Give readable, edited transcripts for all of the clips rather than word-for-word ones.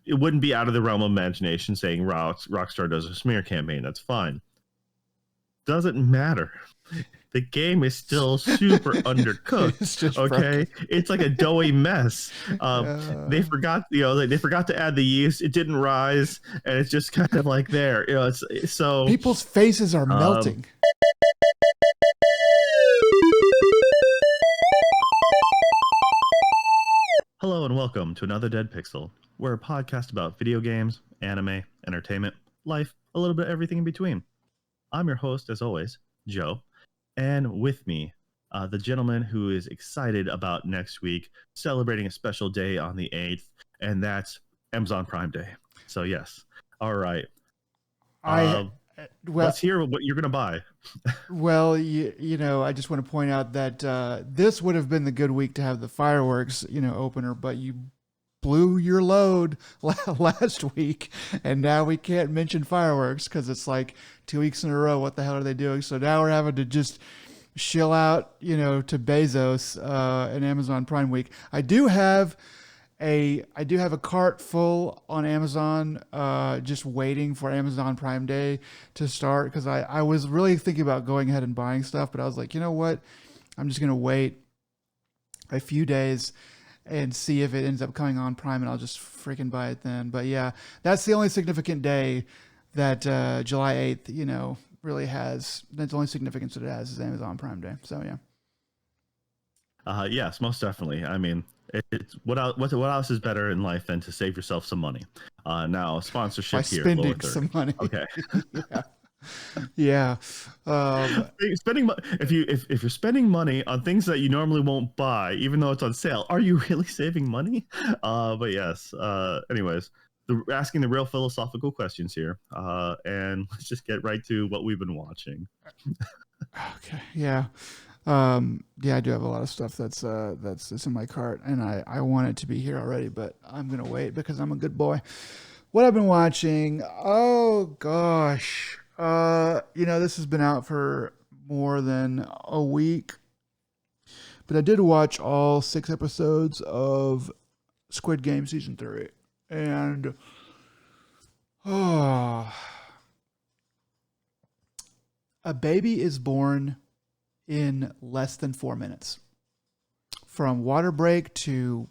it wouldn't be out of the realm of imagination saying Rockstar does a smear campaign. That's fine. Doesn't matter. The game is still super undercooked. It's just okay, broken. it's like a doughy mess. They forgot, they forgot to add the yeast. It didn't rise, and it's just kind of like there. It's so People's faces are melting. Hello and welcome to another Dead Pixel. We're a podcast about video games, anime, entertainment, life, a little bit of everything in between. I'm your host, as always, Joe. And with me, the gentleman who is excited about next week, celebrating a special day on the 8th, and that's Amazon Prime Day. So, yes. All right. Let's hear what you're going to buy. Well, you know, I just want to point out that this would have been the good week to have the fireworks, opener, but you blew your load last week, and now we can't mention fireworks because it's like 2 weeks in a row. What the hell are they doing? So now we're having to just shill out, to Bezos and Amazon Prime Week. I do have a cart full on Amazon, just waiting for Amazon Prime Day to start because I was really thinking about going ahead and buying stuff, but I was like, you know what? I'm just gonna wait a few days and see if it ends up coming on Prime, and I'll just freaking buy it then. But yeah, that's the only significant day that July 8th, really has. That's the only significance that it has is Amazon Prime Day. So yeah. Yes, most definitely. I mean, it's what else is better in life than to save yourself some money? Now, sponsorship by here. Spending some money. Okay. Yeah. Spending if you're spending money on things that you normally won't buy, even though it's on sale, are you really saving money? But yes. Anyways, asking the real philosophical questions here, and let's just get right to what we've been watching. Okay. Yeah. Yeah, I do have a lot of stuff that's in my cart, and I want it to be here already, but I'm gonna wait because I'm a good boy. What I've been watching? Oh gosh. This has been out for more than a week, but I did watch all 6 episodes of Squid Game season 3, and a baby is born in less than 4 minutes, from water break to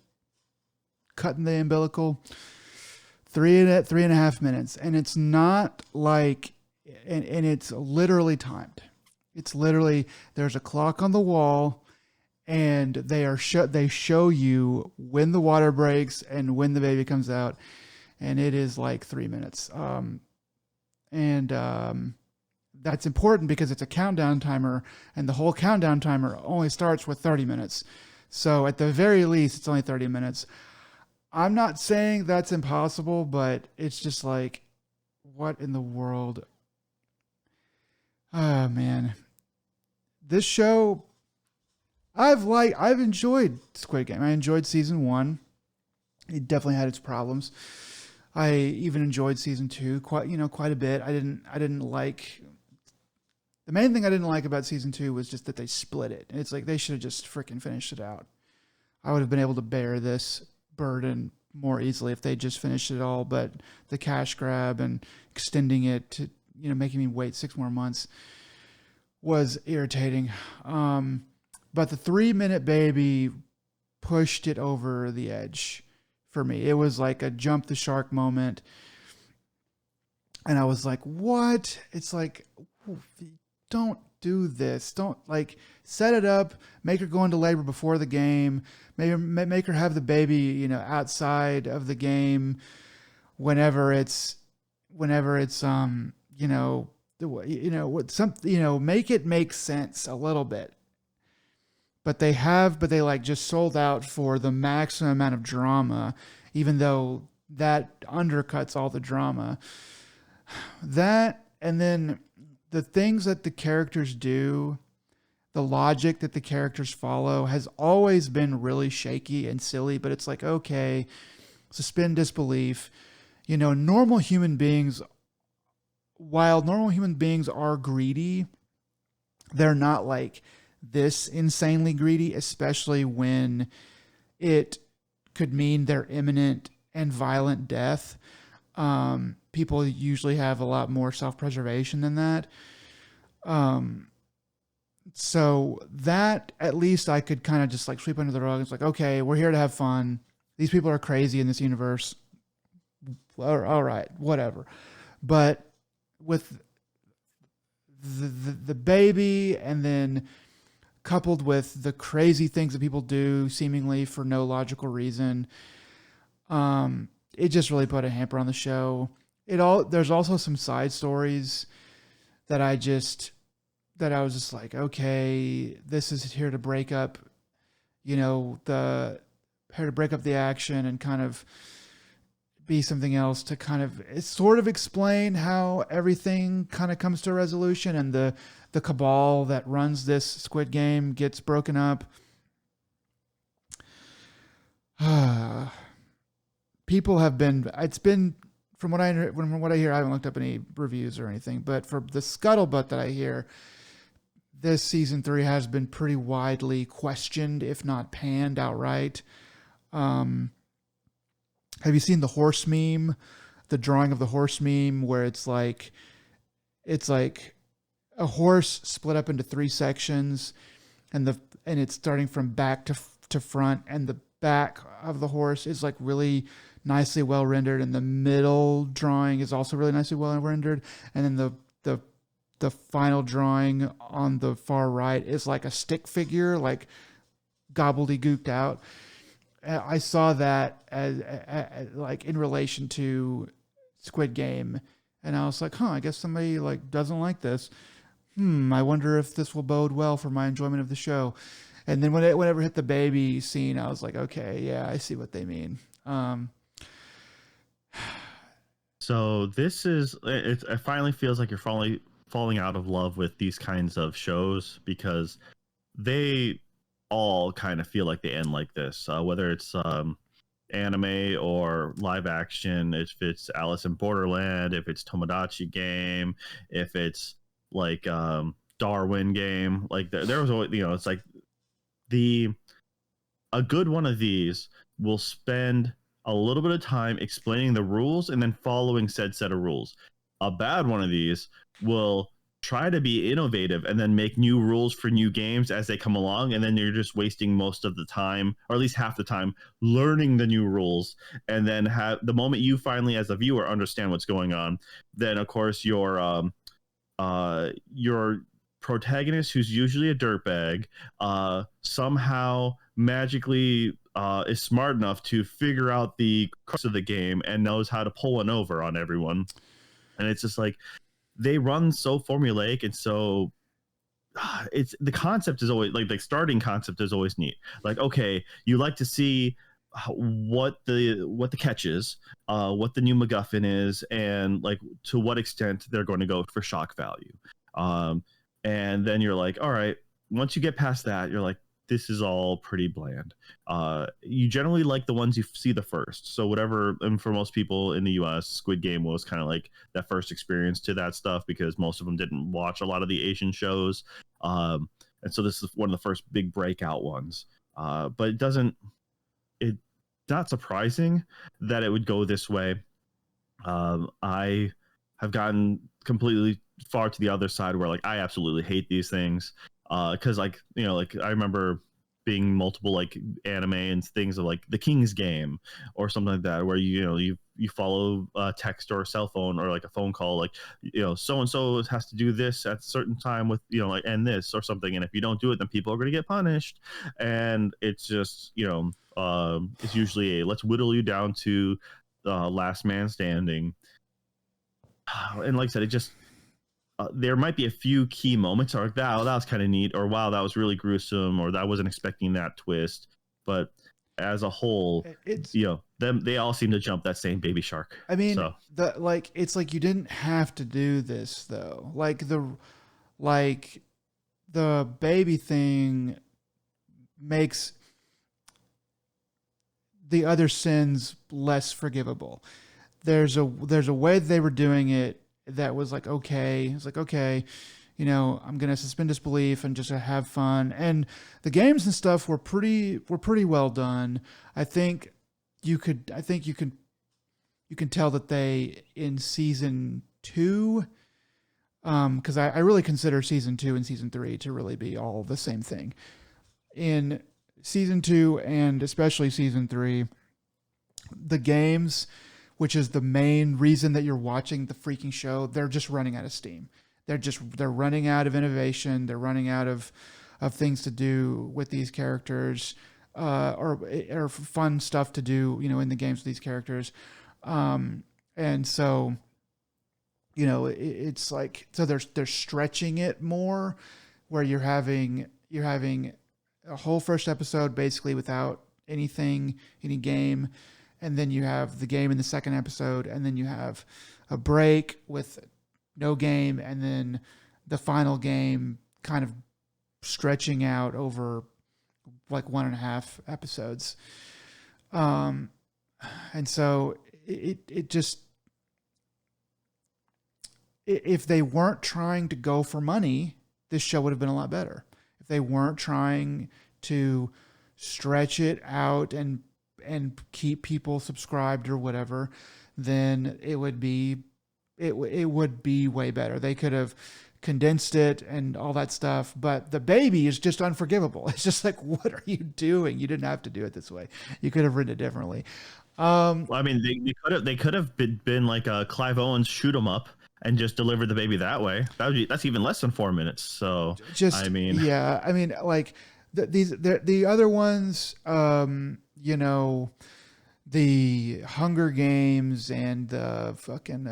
cutting the umbilical. 3.5 minutes, and it's not like. And it's literally timed. It's literally, there's a clock on the wall, and they show you when the water breaks and when the baby comes out, and it is like 3 minutes. That's important because it's a countdown timer, and the whole countdown timer only starts with 30 minutes. So at the very least, it's only 30 minutes. I'm not saying that's impossible, but it's just like, what in the world? Oh man, this show, I've enjoyed Squid Game. I enjoyed season 1. It definitely had its problems. I even enjoyed season 2 quite a bit. I didn't like. The main thing I didn't like about season 2 was just that they split it. It's like they should have just freaking finished it out. I would have been able to bear this burden more easily if they just finished it all. But the cash grab and extending it to, making me wait 6 more months was irritating. But the 3-minute baby pushed it over the edge for me. It was like a jump the shark moment. And I was like, what? It's like, don't do this. Don't set it up, make her go into labor before the game, make her have the baby, outside of the game whenever it's make it make sense a little bit. But they just sold out for the maximum amount of drama, even though that undercuts all the drama. That, and then the things that the characters do, the logic that the characters follow has always been really shaky and silly, but it's like, okay, suspend disbelief. Normal human beings, while normal human beings are greedy, they're not like this insanely greedy, especially when it could mean their imminent and violent death. People usually have a lot more self-preservation than that. So that at least I could kind of just like sweep under the rug. It's like, okay, we're here to have fun. These people are crazy in this universe. All right, whatever. But with the baby, and then coupled with the crazy things that people do seemingly for no logical reason, it just really put a hamper on the show. There's also some side stories that I was just like, okay, this is here to break up, here to break up the action and kind of be something else to kind of sort of explain how everything kind of comes to a resolution, and the cabal that runs this Squid Game gets broken up. People have been, it's been, from what I hear, I haven't looked up any reviews or anything, but for the scuttlebutt that I hear, this season 3 has been pretty widely questioned, if not panned outright. Have you seen the horse meme? The drawing of the horse meme where it's like a horse split up into 3 sections, and it's starting from back to front, and the back of the horse is like really nicely well rendered, and the middle drawing is also really nicely well rendered, and then the final drawing on the far right is like a stick figure, like gobbledygooked out. I saw that as like in relation to Squid Game, and I was like, I guess somebody like doesn't like this. I wonder if this will bode well for my enjoyment of the show. And then whenever it hit the baby scene, I was like, okay, yeah, I see what they mean. So it finally feels like you're falling out of love with these kinds of shows, because they all kind of feel like they end like this, whether it's anime or live action. If it's Alice in Borderland, if it's Tomodachi Game, if it's like Darwin Game, like there was always, it's like a good one of these will spend a little bit of time explaining the rules and then following said set of rules. A bad one of these will try to be innovative and then make new rules for new games as they come along, and then you're just wasting most of the time, or at least half the time, learning the new rules. And then the moment you finally as a viewer understand what's going on, then of course your protagonist, who's usually a dirtbag, somehow magically is smart enough to figure out the crux of the game and knows how to pull one over on everyone. And it's just like, they run so formulaic, and so it's the concept is always like the starting concept is always neat. Like, okay, you like to see what the catch is, what the new MacGuffin is, and like to what extent they're going to go for shock value. And then you're like, all right, once you get past that, you're like, this is all pretty bland. You generally like the ones you see the first. So whatever, and for most people in the US, Squid Game was kind of like that first experience to that stuff, because most of them didn't watch a lot of the Asian shows. And so this is one of the first big breakout ones. But it's not surprising that it would go this way. I have gotten completely far to the other side where like I absolutely hate these things. Because like I remember being multiple like anime and things of like the King's Game or something like that, where you follow a text or a cell phone or like a phone call, like so and so has to do this at a certain time with like and this or something, and if you don't do it, then people are going to get punished. And it's just it's usually let's whittle you down to last man standing. And like I said, it just there might be a few key moments, or that was kind of neat, or wow, that was really gruesome, or that wasn't expecting that twist. But as a whole, they all seem to jump that same baby shark. I mean, so. It's like you didn't have to do this though. Like the baby thing makes the other sins less forgivable. There's a way they were doing it that was like, okay, it's like, okay, I'm going to suspend disbelief and just have fun. And the games and stuff were pretty well done. I think you could you can tell that they in season 2, because I really consider season 2 and season 3 to really be all the same thing. In season 2 and especially season 3, the games, which is the main reason that you're watching the freaking show, they're just running out of steam. They're running out of innovation. They're running out of things to do with these characters, or fun stuff to do, in the games with these characters. And so, it's like, so they're stretching it more, where you're having a whole first episode basically without any game, and then you have the game in the second episode, and then you have a break with no game, and then the final game kind of stretching out over like 1.5 episodes. And so it just, if they weren't trying to go for money, this show would have been a lot better. If they weren't trying to stretch it out and keep people subscribed or whatever, then it would be way better. They could have condensed it and all that stuff, but the baby is just unforgivable. It's just like, what are you doing? You didn't have to do it this way. You could have written it differently. Well, I mean, they could have been like a Clive Owens shoot 'em up and just deliver the baby that way. That's even less than 4 minutes. So just, I mean, yeah, I mean, like the other ones, the Hunger Games and the fucking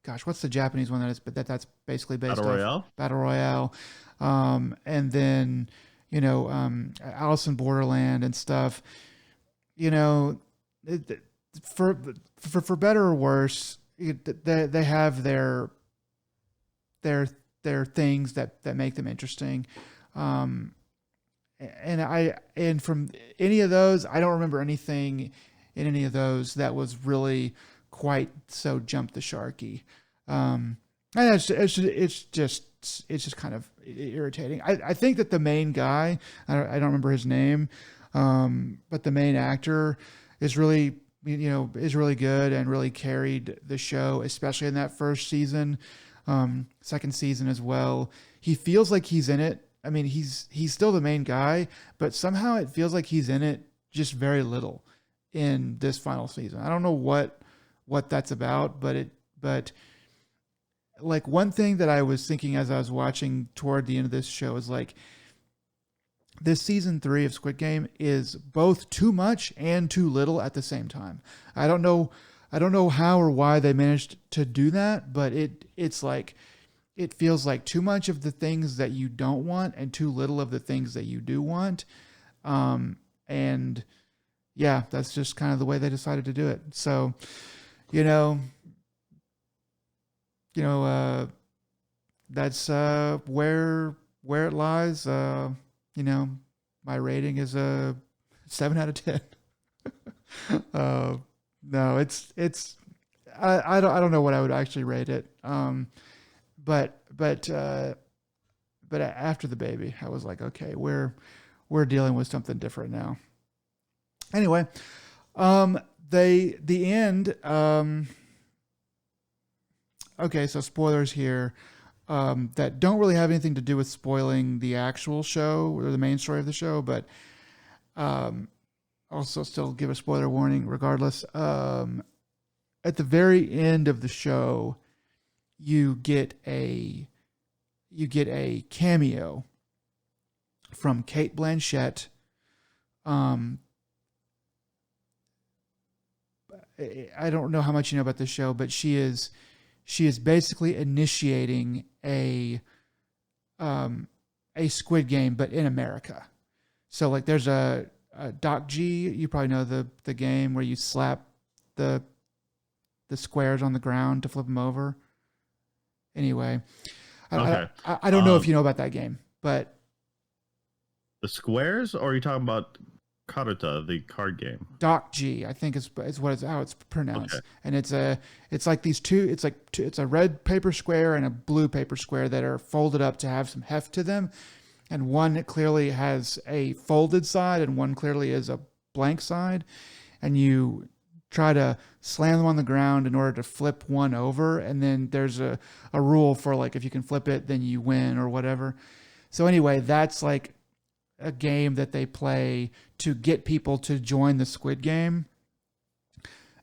gosh, what's the Japanese one that is? But that's basically based off Battle Royale, and then Alice in Borderland and stuff. For better or worse, they have their things that make them interesting. And from any of those, I don't remember anything in any of those that was really quite so jump the sharky. And it's just kind of irritating. I think that the main guy, I don't remember his name, but the main actor is really good and really carried the show, especially in that first season, second season as well. He feels like he's in it. I mean, he's still the main guy, but somehow it feels like he's in it just very little in this final season. I don't know what that's about, but like one thing that I was thinking as I was watching toward the end of this show is like, this season 3 of Squid Game is both too much and too little at the same time. I don't know how or why they managed to do that, but it's like, it feels like too much of the things that you don't want and too little of the things that you do want. And yeah, that's just kind of the way they decided to do it. So, that's where it lies. My rating is a 7 out of 10. No, it's I don't know what I would actually rate it. But after the baby, I was like, okay, we're dealing with something different now. Anyway, the end. Okay, so spoilers here. That don't really have anything to do with spoiling the actual show or the main story of the show, but also still give a spoiler warning regardless. At the very end of the show, you get a cameo from Cate Blanchett. I don't know how much you know about this show, but she is basically initiating a Squid Game, but in America. So like there's a Doc G, you probably know the game where you slap the squares on the ground to flip them over. Anyway, okay. I don't know if you know about that game, but the squares, or are you talking about Karuta, the card game? Doc G, I think is how it's pronounced. Okay. And it's like these two. It's a red paper square and a blue paper square that are folded up to have some heft to them, and one clearly has a folded side and one clearly is a blank side, and you try to slam them on the ground in order to flip one over, and then there's a rule for like if you can flip it, then you win or whatever. So anyway, that's like a game that they play to get people to join the Squid Game.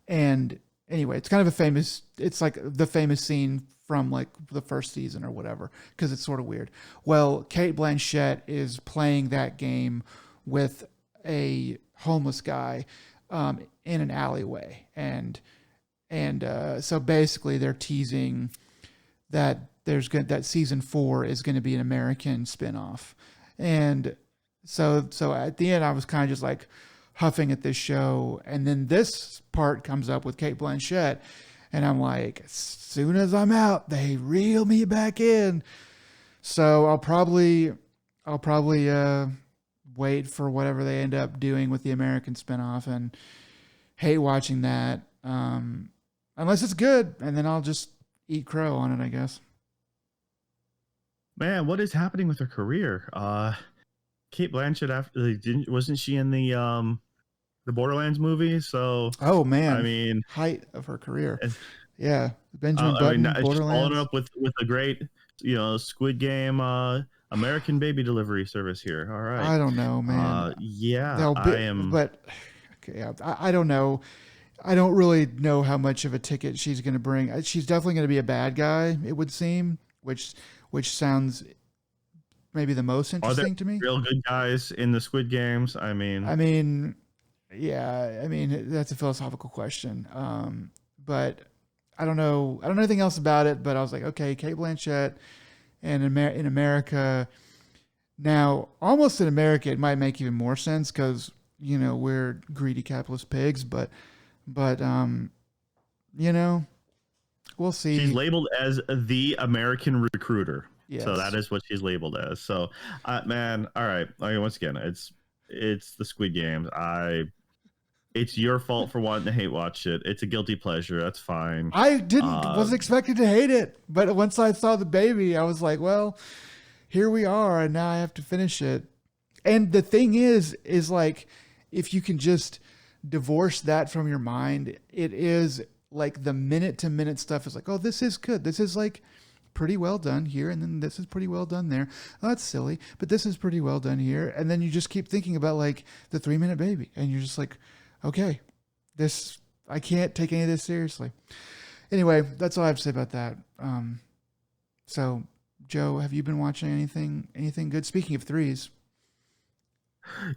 And anyway, it's kind of a famous. It's like the famous scene from like the first season or whatever because it's sort of weird. Well, Kate Blanchett is playing that game with a homeless guy in an alleyway, and so basically they're teasing that that season 4 is going to be an American spinoff, and so at the end I was kind of just like huffing at this show, and then this part comes up with Kate Blanchett, and I'm like, as soon as I'm out, they reel me back in. So I'll probably wait for whatever they end up doing with the American spinoff, and hate watching that unless it's good, and then I'll just eat crow on it, I guess. Man, what is happening with her career? Kate Blanchett wasn't she in the Borderlands movie? So Oh man, I mean, height of her career. Yeah, Benjamin I mean, Button, she's following Borderlands. up with a great, Squid Game American baby delivery service here. All right. I don't know, man. Yeah, They'll I be, am. but okay, I don't know. I don't really know how much of a ticket she's going to bring. She's definitely going to be a bad guy, it would seem, which sounds maybe the most Are there interesting to me. real good guys in the Squid Games? I mean, I mean, yeah, I mean that's a philosophical question. But I don't know. I don't know anything else about it. But I was like, okay, Kate Blanchett, and in America now, almost in America, it might make even more sense because we're greedy capitalist pigs. But you know, we'll she's see. labeled as the American recruiter. So that Yes, is what she's labeled as. So, man, all right. I mean, once again, it's the Squid Games. It's your fault for wanting to hate watch it. It's a guilty pleasure. That's fine. I didn't Uh, wasn't expected to hate it, but once I saw the baby, I was like, well, here we are, and now I have to finish it. And the thing is like, if you can just divorce that from your mind, it is like the minute to minute stuff is like, oh, this is good. This is like pretty well done here, and then this is pretty well done there. Oh, that's silly, but this is pretty well done here. And then you just keep thinking about like the 3 minute baby, and you're just like, okay, this I can't take any of this seriously. Anyway, that's all I have to say about that. So Joe, have you been watching anything good? Speaking of threes.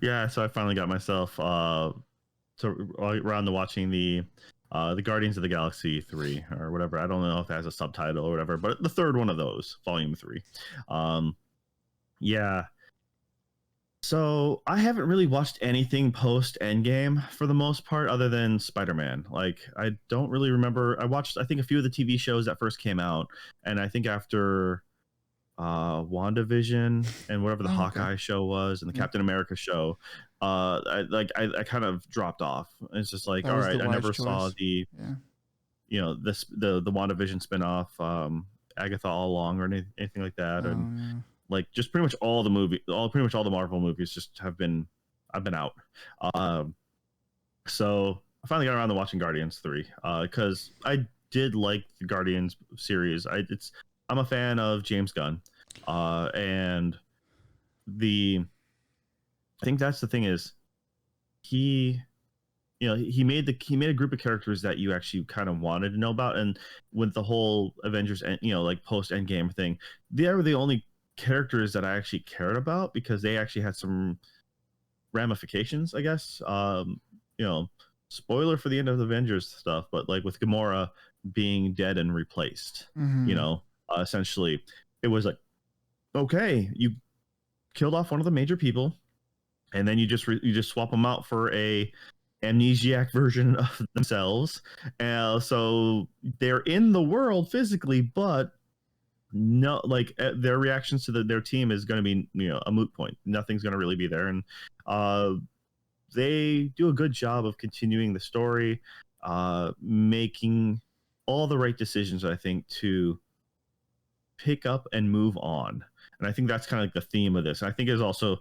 yeah. So I finally got myself around to watching the Guardians of the Galaxy 3 or whatever. I don't know if it has a subtitle or whatever, but the third one of those, Volume 3. Yeah. So I haven't really watched anything post Endgame for the most part, other than Spider-Man. Like I don't really remember. I watched, I think, a few of the TV shows that first came out, and I think after WandaVision and whatever the Oh, okay. Hawkeye show was and the Yeah, Captain America show, I kind of dropped off. It's just like, that all was the right, I wise never saw choice. Yeah. the WandaVision spinoff, Agatha All Along or anything like that, and Oh yeah. like just pretty much pretty much all the Marvel movies just have been, I've been out. Um, so I finally got around to watching Guardians 3 because I did like the Guardians series. I'm a fan of James Gunn, and the I think that's the thing is he he made a group of characters that you actually kind of wanted to know about, and with the whole Avengers and like post Endgame thing, they were the only characters that I actually cared about because they actually had some ramifications, I guess. Spoiler for the end of the Avengers stuff, but like with Gamora being dead and replaced, Mm-hmm. essentially, it was like, okay, you killed off one of the major people, and then you just swap them out for a amnesiac version of themselves. So they're in the world physically, but no, like their reactions to their team is going to be a moot point. Nothing's going to really be there, and uh, they do a good job of continuing the story, making all the right decisions, I think, to pick up and move on. And I think that's kind of like the theme of this. I think is also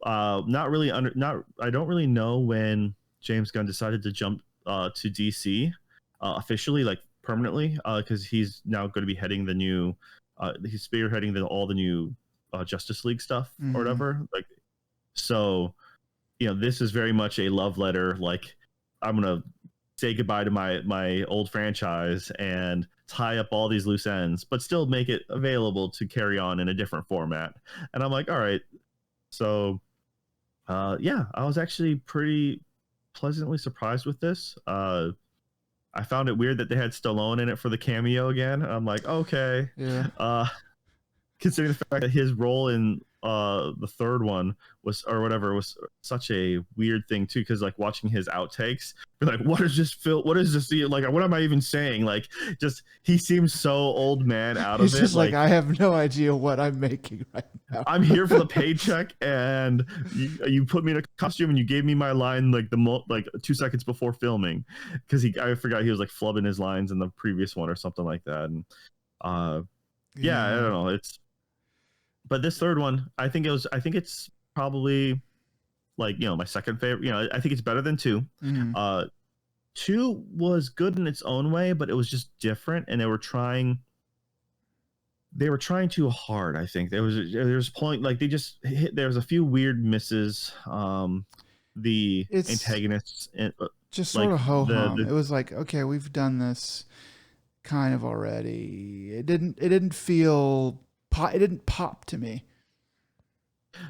not really under not I don't really know when James Gunn decided to jump to DC officially, like permanently, because he's now going to be heading the new. He's spearheading all the new Justice League stuff or Mm-hmm. whatever. Like, so this is very much a love letter. Like, I'm gonna say goodbye to my old franchise and tie up all these loose ends, but still make it available to carry on in a different format. And I'm like, all right. So, yeah, I was actually pretty pleasantly surprised with this. I found it weird that they had Stallone in it for the cameo again. I'm like, okay. Yeah. Considering the fact that his role in the third one was or whatever was such a weird thing too, because like watching his outtakes, you're like, what is this Phil? What is this? Like, what am I even saying? Like, just he seems so old man out He's of it. just like, I have no idea what I'm making right now. I'm here for the paycheck, and you put me in a costume and you gave me my line like like 2 seconds before filming, because I forgot he was like flubbing his lines in the previous one or something like that. And yeah, I don't know. But this third one, I think it's probably like my second favorite. I think it's better than two. Mm-hmm. Two was good in its own way, but it was just different, and they were trying too hard. I think there was point like they just hit. There was a few weird misses. The It's antagonists just like sort of ho hum. the It was like, okay, we've done this kind of already. It didn't feel it didn't pop to me.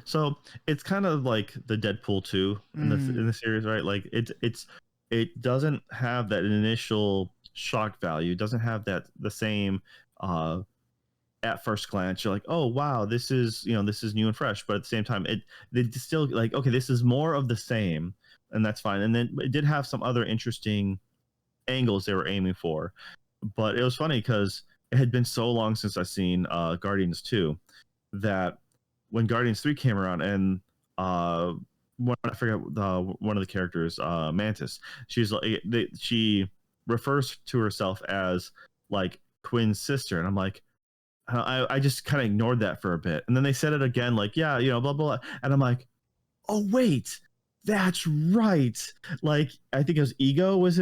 so it's kind of like the Deadpool 2 in the series, right? Like it doesn't have that initial shock value. It doesn't have the same at first glance. You're like, oh wow, this is new and fresh. But at the same time, they still like, okay, this is more of the same, and that's fine. And then it did have some other interesting angles they were aiming for. But it was funny because it had been so long since I've seen Guardians 2 that when Guardians 3 came around, and I forget one of the characters, Mantis, she's like she refers to herself as like Quinn's sister, and I'm like, I just kind of ignored that for a bit, and then they said it again, like, yeah, blah blah, and I'm like, oh wait, that's right. Like, I think his ego was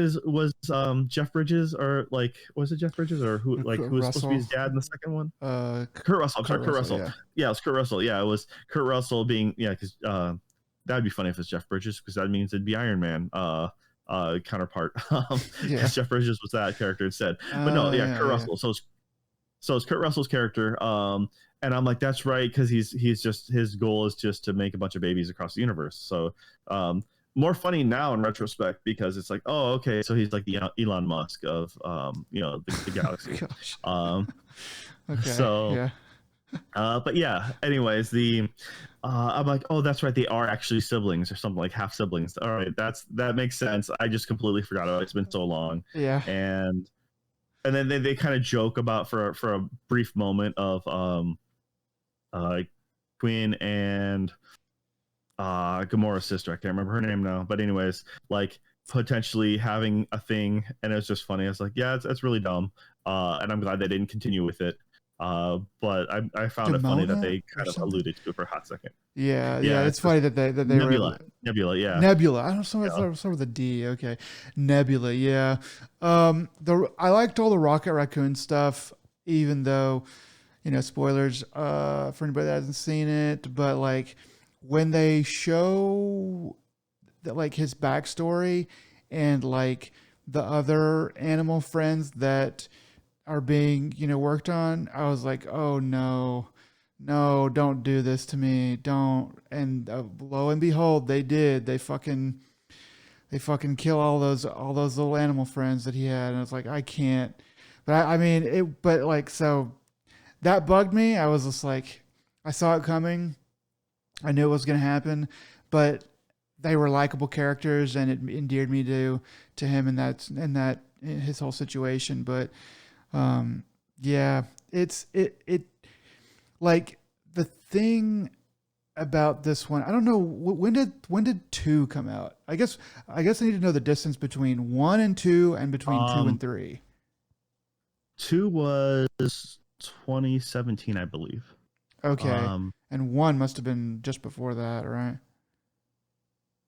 Jeff Bridges, or like, was it Jeff Bridges, or who was supposed to be Russell. his dad in the second one? Uh, Kurt Russell. I'm sorry, Kurt Russell. Yeah. Yeah, it was Kurt Russell. Yeah, it was Kurt Russell being, because that'd be funny if it's Jeff Bridges, because that means it'd be Iron Man counterpart. Yeah. Jeff Bridges was that character instead. But no, yeah, Kurt Russell. So it's Kurt Russell's character. And I'm like, that's right, because he's just, his goal is just to make a bunch of babies across the universe. So more funny now in retrospect, because it's like, oh, okay, so he's like the Elon Musk of the galaxy. Gosh. Okay. So yeah. But yeah, anyways, I'm like, oh, that's right, they are actually siblings or something, like half siblings. All right, that makes sense. I just completely forgot about it. It's been so long. Yeah. And then they kind of joke about for a brief moment of Queen and Gamora's sister. I can't remember her name now, but anyways, like potentially having a thing, and it was just funny. I was like, yeah, that's really dumb, and I'm glad they didn't continue with it. But I found it funny that they kind of alluded to it for a hot second. Yeah, it's funny that they Nebula. were Nebula, yeah. Nebula. I don't know. Start with a D. Okay, Nebula. Yeah. I liked all the Rocket Raccoon stuff, even though, spoilers for anybody that hasn't seen it. But like when they show that, like, his backstory and like the other animal friends that are being worked on, I was like, oh no, don't do this to me, don't. And lo and behold, they did. They fucking kill all those little animal friends that he had, and it's like, I can't. But I mean it. But like, so that bugged me. I was just like, I saw it coming. I knew it was gonna happen, but they were likable characters, and it endeared me to him in that his whole situation. But yeah, it like the thing about this one, I don't know, when did 2 come out? I guess I need to know the distance between 1 and 2 and between 2 and 3. 2 was 2017, I believe. Okay. And 1 must have been just before that, right?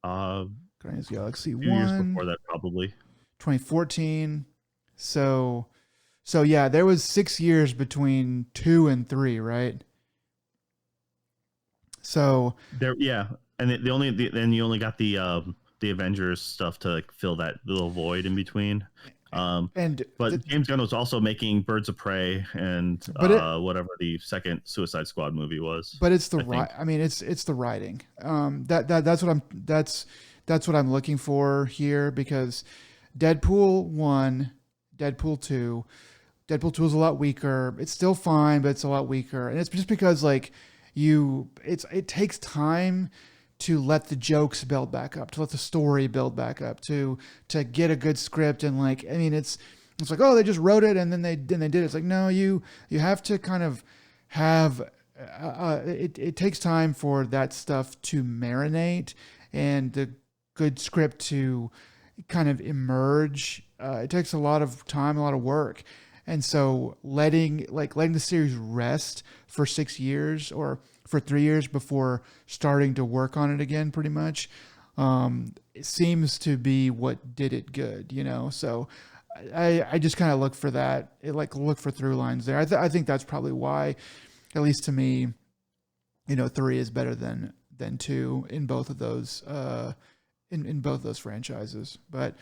Guardians of the Galaxy 1. 2 years before that, probably. 2014. So yeah, there was 6 years between 2 and 3, right? So There, yeah, and then you only got the Avengers stuff to like fill that little void in between. and But James Gunn was also making Birds of Prey and but it whatever the second Suicide Squad movie was. but it's the I right. think. I mean, it's the writing. That's what I'm looking for here, because Deadpool 1, Deadpool 2, Deadpool 2 is a lot weaker. It's still fine, but it's a lot weaker. And it's just because like it takes time to let the jokes build back up, to let the story build back up, to get a good script. And like, I mean, it's like, oh, they just wrote it and then they did it. It's like, no, you have to kind of have it takes time for that stuff to marinate and the good script to kind of emerge. It takes a lot of time, a lot of work. And so letting the series rest for 6 years or for 3 years before starting to work on it again, pretty much, it seems to be what did it good, you know? So I just kind of look for that. Look for through lines there. I think that's probably why, at least to me, you know, 3 is better than 2 in both of those in both those franchises. But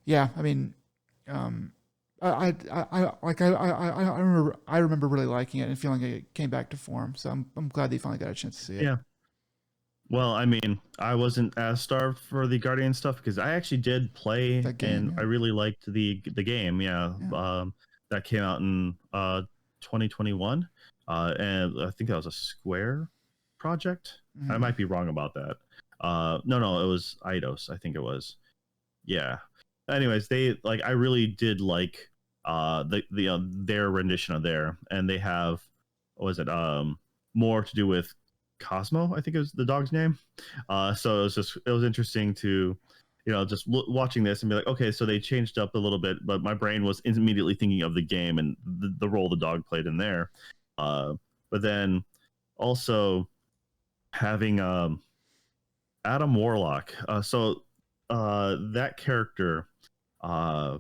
yeah, I mean, I remember really liking it and feeling like it came back to form. So I'm glad that you finally got a chance to see it. Yeah. Well, I mean, I wasn't as starved for the Guardian stuff because I actually did play That game, and I yeah, really liked the game. Yeah, yeah. that came out in 2021, and I think that was a Square project. I Mm-hmm. might be wrong about that. No, it was Eidos. I think it was. Yeah. Anyways, they like I really did like their rendition of there, and they have what was it more to do with Cosmo, I think is the dog's name. So it was interesting to, just watching this and be like, okay, so they changed up a little bit, but my brain was immediately thinking of the game and the role the dog played in there. Uh, but then also having Adam Warlock. That character, uh,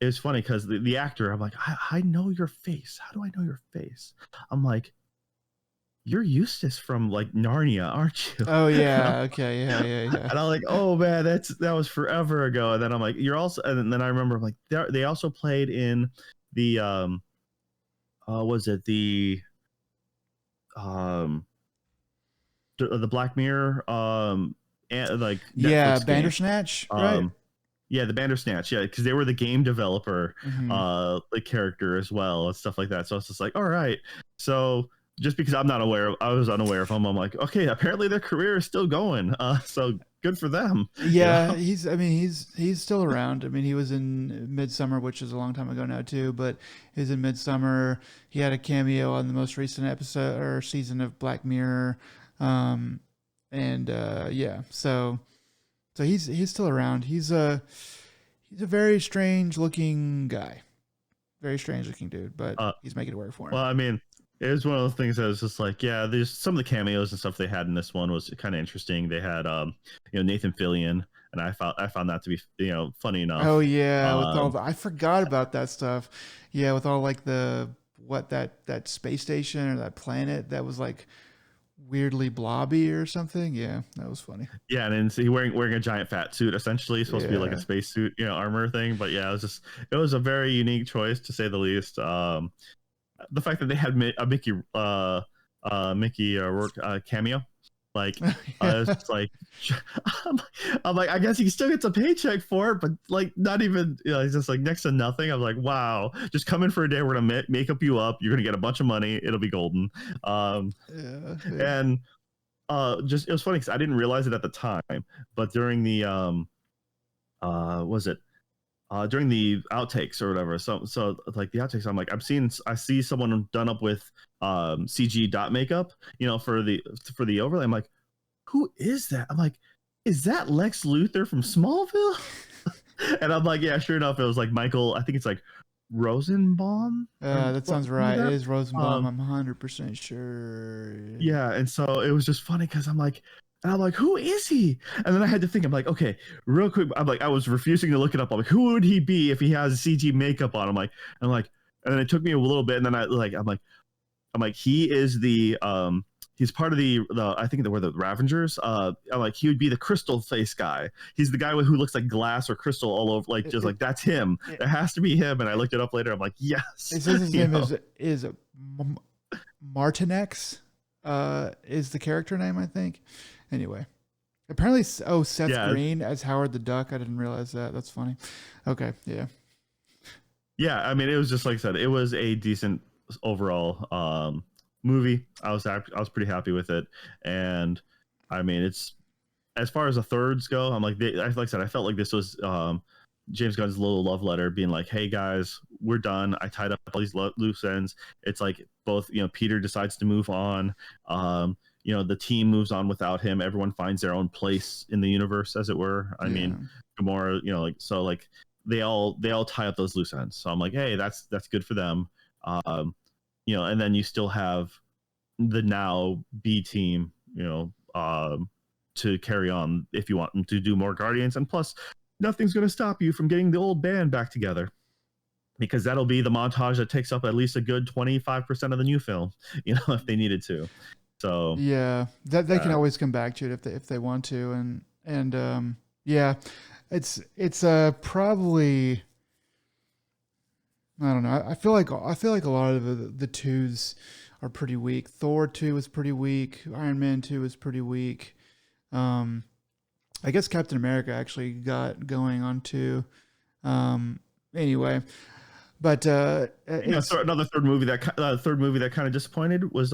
it was funny because the actor, I'm like, I know your face. How do I know your face? I'm like, you're Eustace from like Narnia, aren't you? Oh and, I'm, yeah. Okay. Yeah. Yeah. Yeah. and I'm like, oh man, that was forever ago. And then I'm like, you're also, and then I remember like they also played in the was it um the Black Mirror like Yeah. Netflix game. Bandersnatch, right? Um, yeah, the Bandersnatch, yeah, because they were the game developer, Mm-hmm. the character as well and stuff like that. So it's just like, all right. So just because I was unaware of them, I'm like, okay, apparently their career is still going. So good for them, you Yeah, know. he's still around. I mean, he was in Midsummer, which is a long time ago now too, but he was in Midsummer. He had a cameo on the most recent episode or season of Black Mirror. Um, and yeah, so he's still around. He's a very strange looking guy. Very strange looking dude, but Uh, he's making it work for him. well, I mean, it was one of those things that was just like, yeah, there's some of the cameos and stuff they had in this one was kind of interesting. They had, Nathan Fillion, and I found that to be, funny Oh enough. yeah, with all Um, the I forgot about that stuff. Yeah, with all like the what that space station or that planet that was like weirdly blobby or something. Yeah, that was funny. Yeah, and then so he wearing a giant fat suit, essentially supposed to be like a Yeah. space suit, armor thing. But yeah, it was a very unique choice to say the least. The fact that they had a Mickey Rourke cameo, like Yeah. it's just like I'm, I'm like I guess he still gets a paycheck for it, but like not even it's just like next to nothing. I'm like, wow, just come in for a day. We're gonna make up you up. You're gonna get a bunch of money. It'll be golden. Yeah. Yeah. And just it was funny because I didn't realize it at the time, but during the was it during the outtakes or whatever, so like the outtakes, I'm like I see someone done up with CG dot makeup, for the overlay. I'm like, who is that? I'm like, is that Lex Luthor from Smallville? And I'm like, yeah, sure enough, it was like Michael. I think it's like Rosenbaum or That sounds something like right. It that. is Rosenbaum. Um, I'm 100% sure. yeah, and so it was just funny because I'm like, And I'm like, who is he? And then I had to think, I'm like, okay, real quick. I'm like, I was refusing to look it up. I'm like, who would he be if he has CG makeup on? I'm like, and then it took me a little bit. And then I'm like, he is he's part of the I think they were the Ravengers. I'm like, he would be the crystal face guy. He's the guy who looks like glass or crystal all over, like just like that's him. It has to be him. And I looked it up later. I'm like, yes. It says his name is Martinex, is the character name, I think. Anyway, apparently, Seth Green as Howard the Duck. I didn't realize that. That's funny. Okay, yeah. Yeah, I mean, it was just like I said, it was a decent overall movie. I was pretty happy with it, and I mean, it's as far as the thirds go. I'm like, like I said, I felt like this was James Gunn's little love letter, being like, "Hey guys, we're done. I tied up all these loose ends." It's like both, Peter decides to move on. The team moves on without him. Everyone finds their own place in the universe, as it were. I mean, Gamora, like they all tie up those loose ends. So I'm like, hey, that's good for them. And then you still have the now B team, to carry on if you want them to do more Guardians. And plus, nothing's going to stop you from getting the old band back together, because that'll be the montage that takes up at least a good 25% of the new film, if they needed to. So yeah, that they can always come back to it if they want to, and yeah, it's probably, I don't know. I feel like a lot of the twos are pretty weak. Thor 2 was pretty weak. Iron Man 2 was pretty weak. I guess Captain America actually got going on 2. Anyway. But another third movie that kind of disappointed was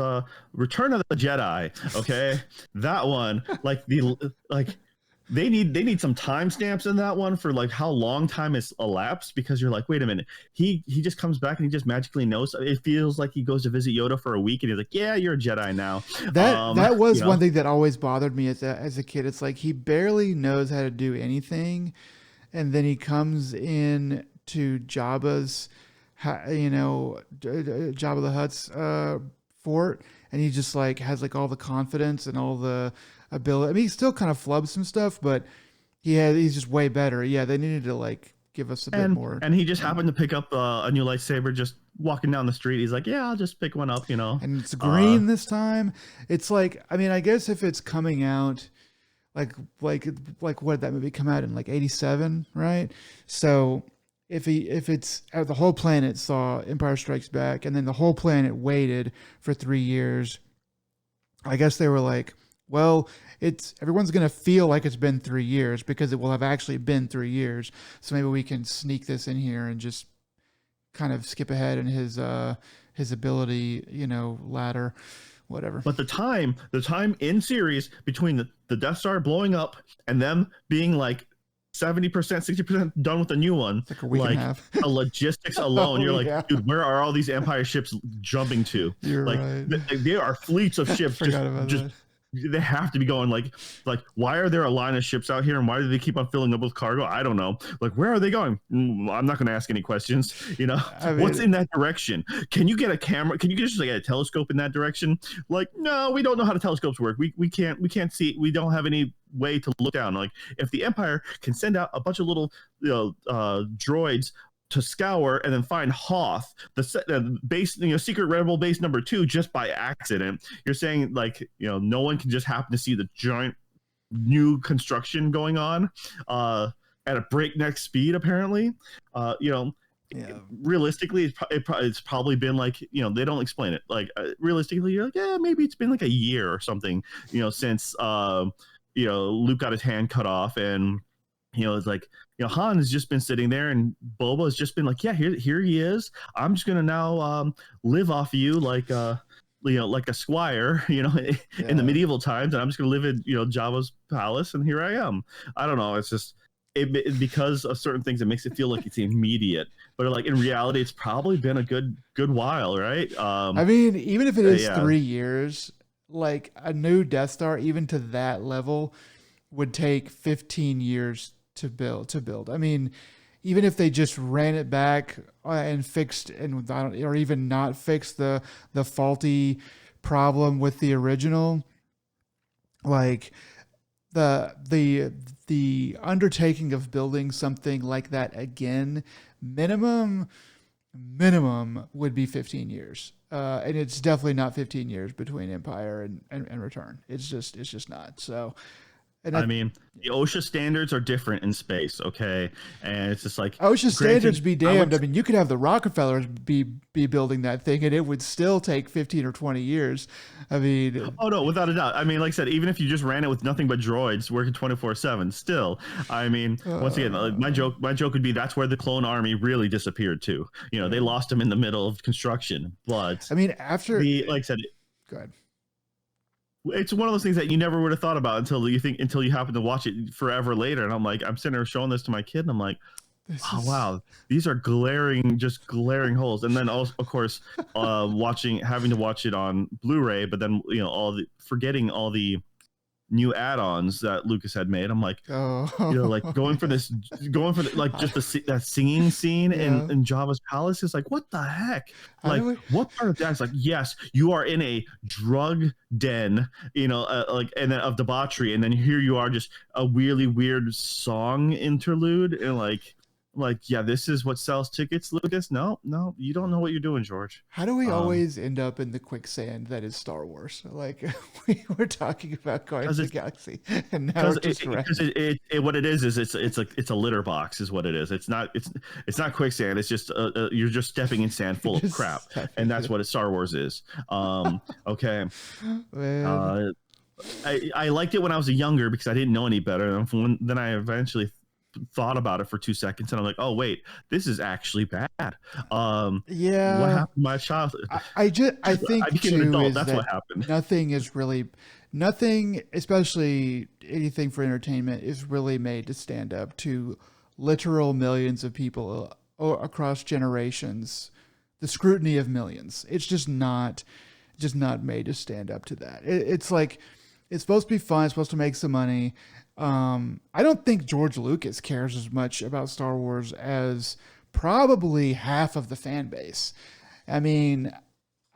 Return of the Jedi. Okay, that one, they need some timestamps in that one for like how long time has elapsed, because you're like, wait a minute, he just comes back and he just magically knows. It feels like he goes to visit Yoda for a week and he's like, yeah, you're a Jedi now. That was one thing that always bothered me as a kid. It's like he barely knows how to do anything, and then he comes in to Jabba's, Jabba the Hutt's fort, and he just like has like all the confidence and all the ability. I mean, he still kind of flubs some stuff, but he's just way better. Yeah, they needed to like give us a bit more. And he just happened to pick up a new lightsaber just walking down the street. He's like, yeah, I'll just pick one up, And it's green this time. It's like, I mean, I guess if it's coming out like what did that movie come out in, like 87, right? So if it's the whole planet saw Empire Strikes Back, and then the whole planet waited for 3 years, I guess they were like, well, everyone's going to feel like it's been 3 years because it will have actually been 3 years. So maybe we can sneak this in here and just kind of skip ahead in his ability, ladder, whatever. But the time in series between the Death Star blowing up and them being like 70%, 60% done with the new one, it's like a week and a half. The logistics alone, you're like, dude, where are all these Empire ships jumping to? You're like, right. There are fleets of ships just they have to be going like why are there a line of ships out here, and why do they keep on filling up with cargo? I don't know. Like, where are they going? I'm not going to ask any questions. I mean, what's in that direction? Can you get a camera? Can you just like a telescope in that direction? Like, no, we don't know how the telescopes work. We can't see. We don't have any way to look down. Like, if the Empire can send out a bunch of little droids to scour and then find Hoth, the base, secret rebel base number 2, just by accident. You're saying like, no one can just happen to see the giant new construction going on at a breakneck speed, apparently. Realistically, it's probably been like, they don't explain it. Like, realistically, you're like, yeah, maybe it's been like a year or something, since Luke got his hand cut off, and it's like, Han has just been sitting there, and Boba has just been like, yeah, here he is. I'm just gonna now live off of you like like a squire, in the medieval times, and I'm just gonna live in Jabba's palace, and here I am. I don't know. It's just because of certain things, it makes it feel like it's immediate, but like in reality, it's probably been a good while, right? I mean, even if it is 3 years, like a new Death Star, even to that level, would take 15 years to build. I mean, even if they just ran it back and fixed, or even not fixed the faulty problem with the original, like, the undertaking of building something like that again, minimum would be 15 years. And it's definitely not 15 years between Empire and Return. It's just not. So, and I mean, the OSHA standards are different in space, okay? And it's just like, OSHA granted, standards be I would damned. I mean, you could have the Rockefellers be building that thing, and it would still take 15 or 20 years. I mean, oh no, without a doubt. I mean, like I said, even if you just ran it with nothing but droids working 24/7, still, I mean, once again, my joke would be that's where the clone army really disappeared too. You know, they lost them in the middle of construction. But I mean, after the like I said, go ahead. it's one of those things that you never would have thought about until you happen to watch it forever later. And I'm like, I'm sitting there showing this to my kid, and I'm like, oh wow, these are just glaring holes. And then also, of course, having to watch it on Blu-ray, but then forgetting all the new add-ons that Lucas had made. I'm like, like going for that singing scene in Jabba's palace is like, what the heck? Like, what part of that is like, yes, you are in a drug den, and then of debauchery, and then here you are, just a really weird song interlude, and yeah, this is what sells tickets, Lucas. No, you don't know what you're doing, George. How do we always end up in the quicksand that is Star Wars? Like, we were talking about going to the galaxy, and now we're just what it is it's a litter box, is what it is. It's not quicksand. It's just you're just stepping in sand full of crap, and that's what Star Wars is. Okay. I liked it when I was younger because I didn't know any better, and then I eventually thought about it for 2 seconds, and I'm like, oh wait, this is actually bad. What happened to my childhood? I think I became an adult. That's what happened. Nothing, especially anything for entertainment, is really made to stand up to literal millions of people across generations, the scrutiny of millions. It's just not made to stand up to that. It's like, it's supposed to be fun, it's supposed to make some money. I don't think George Lucas cares as much about Star Wars as probably half of the fan base. I mean,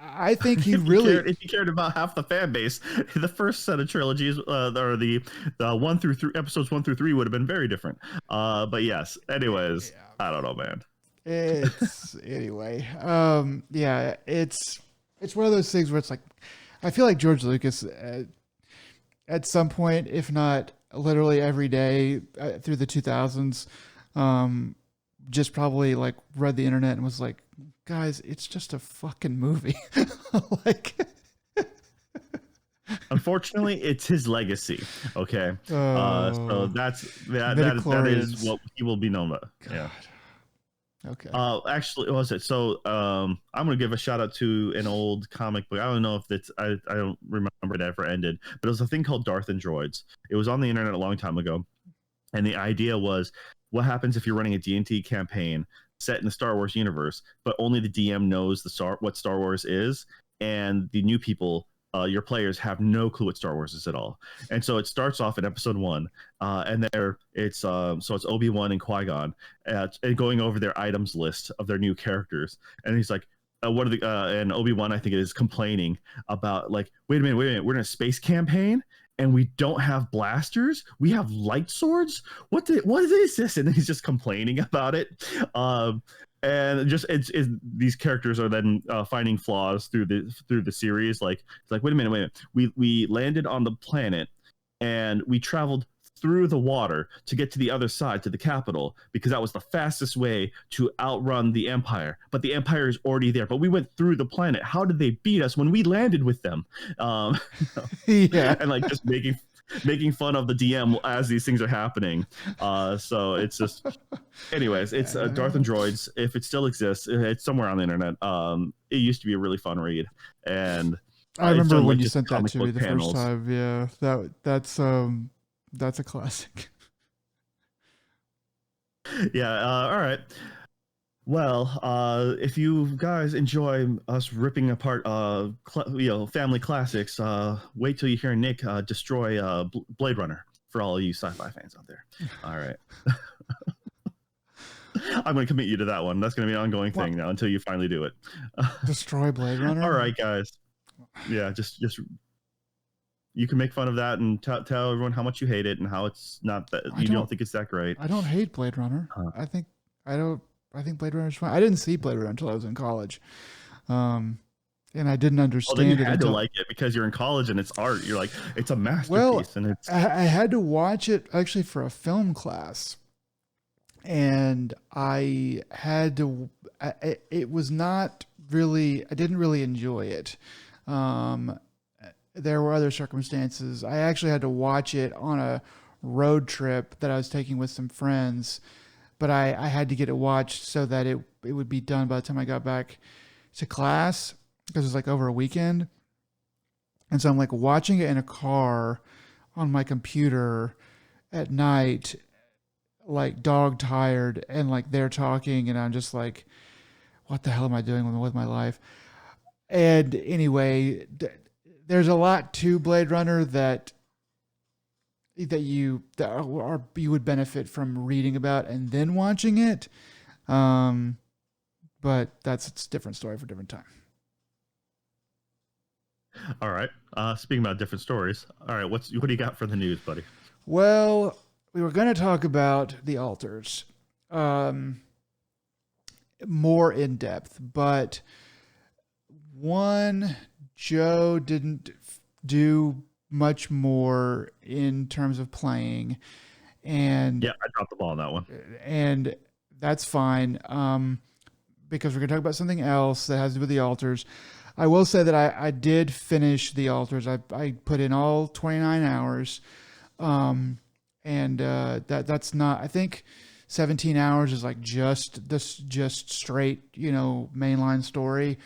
I think he really. If he cared about half the fan base, the first set of trilogies, or the 1 through 3 episodes 1 through 3 would have been very different. But yes. Anyways, yeah. I don't know, man. It's anyway. Yeah, it's one of those things where it's like, I feel like George Lucas at some point, if not literally every day through the 2000s, just probably like read the internet and was like, guys, it's just a fucking movie. Like, unfortunately, it's his legacy. Okay. So that is what he will be known by. God. Yeah. Okay. Actually, what was it? So, I'm gonna give a shout out to an old comic book. I don't know if it's I don't remember it ever ended, but it was a thing called Darth and Droids. It was on the internet a long time ago, and the idea was, what happens if you're running a D&D campaign set in the Star Wars universe, but only the DM knows what Star Wars is, and the new people, your players, have no clue what Star Wars is at all. And so it starts off in episode 1, and it's Obi-Wan and Qui-Gon and going over their items list of their new characters, and he's like, and Obi-Wan, I think, is complaining about, like, wait a minute, we're in a space campaign and we don't have blasters, we have light swords, what is this? And he's just complaining about it. And just these characters are then finding flaws through the series. Like, it's like, wait a minute, we landed on the planet and we traveled through the water to get to the other side, to the capital, because that was the fastest way to outrun the Empire. But the Empire is already there. But we went through the planet. How did they beat us when we landed with them? Yeah. And like just making fun of the DM as these things are happening. So it's just, anyways, it's Darth and Droids. If it still exists, it's somewhere on the internet. It used to be a really fun read, and I remember when you sent that to me the first time. Yeah, that's a classic. Yeah. All right. Well, if you guys enjoy us ripping apart, family classics, wait till you hear Nick destroy Blade Runner for all you sci-fi fans out there. All right. I'm going to commit you to that one. That's going to be an ongoing thing now until you finally do it. Destroy Blade Runner? All right, guys. Yeah, just you can make fun of that and tell everyone how much you hate it and how it's not that you don't think it's that great. I don't hate Blade Runner. I think Blade Runner is fine. I didn't see Blade Runner until I was in college. And I didn't understand then you it had until to like it because you're in college and it's art. You're like, it's a masterpiece. well, And it's I had to watch it actually for a film class, and I had to. It was not really. I didn't really enjoy it. There were other circumstances. I actually had to watch it on a road trip that I was taking with some friends, but I had to get it watched so that it would be done by the time I got back to class, because it was like over a weekend. And so I'm like watching it in a car on my computer at night, like dog tired, and like they're talking, and I'm just like, what the hell am I doing with my life? And anyway, there's a lot to Blade Runner that you would benefit from reading about and then watching it. But it's a different story for a different time. all right. Speaking about different stories. All right. What do you got for the news, buddy? Well, we were going to talk about the altars more in depth, but one, Joe didn't do much more in terms of playing, and Yeah, I dropped the ball on that one. And that's fine, because we're going to talk about something else that has to do with the altars. I will say that I did finish the altars. I put in all 29 hours, and that's not. I think 17 hours is like just straight, mainline story.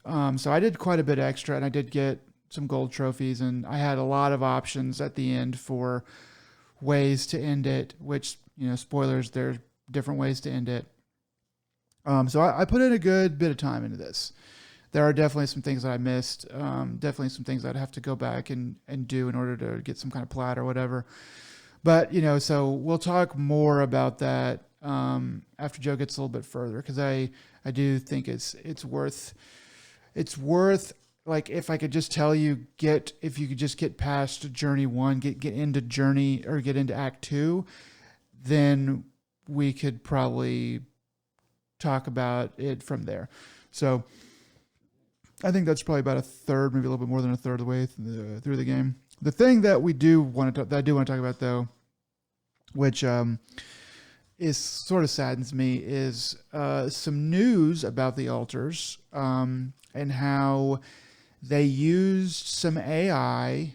So I did quite a bit extra, and I did get some gold trophies, and I had a lot of options at the end for ways to end it, which, spoilers, there's different ways to end it. So I put in a good bit of time into this. There are definitely some things that I missed, definitely some things I'd have to go back and do in order to get some kind of plat or whatever. But, so we'll talk more about that after Joe gets a little bit further, because I do think it's worth like, if I could just tell you, if you could just get past Journey 1, get into Journey, or get into Act 2, then we could probably talk about it from there. So I think that's probably about a third, maybe a little bit more than a third of the way through the game. The thing that I do want to talk about, though, which is sort of saddens me, is some news about the altars, and how they used some AI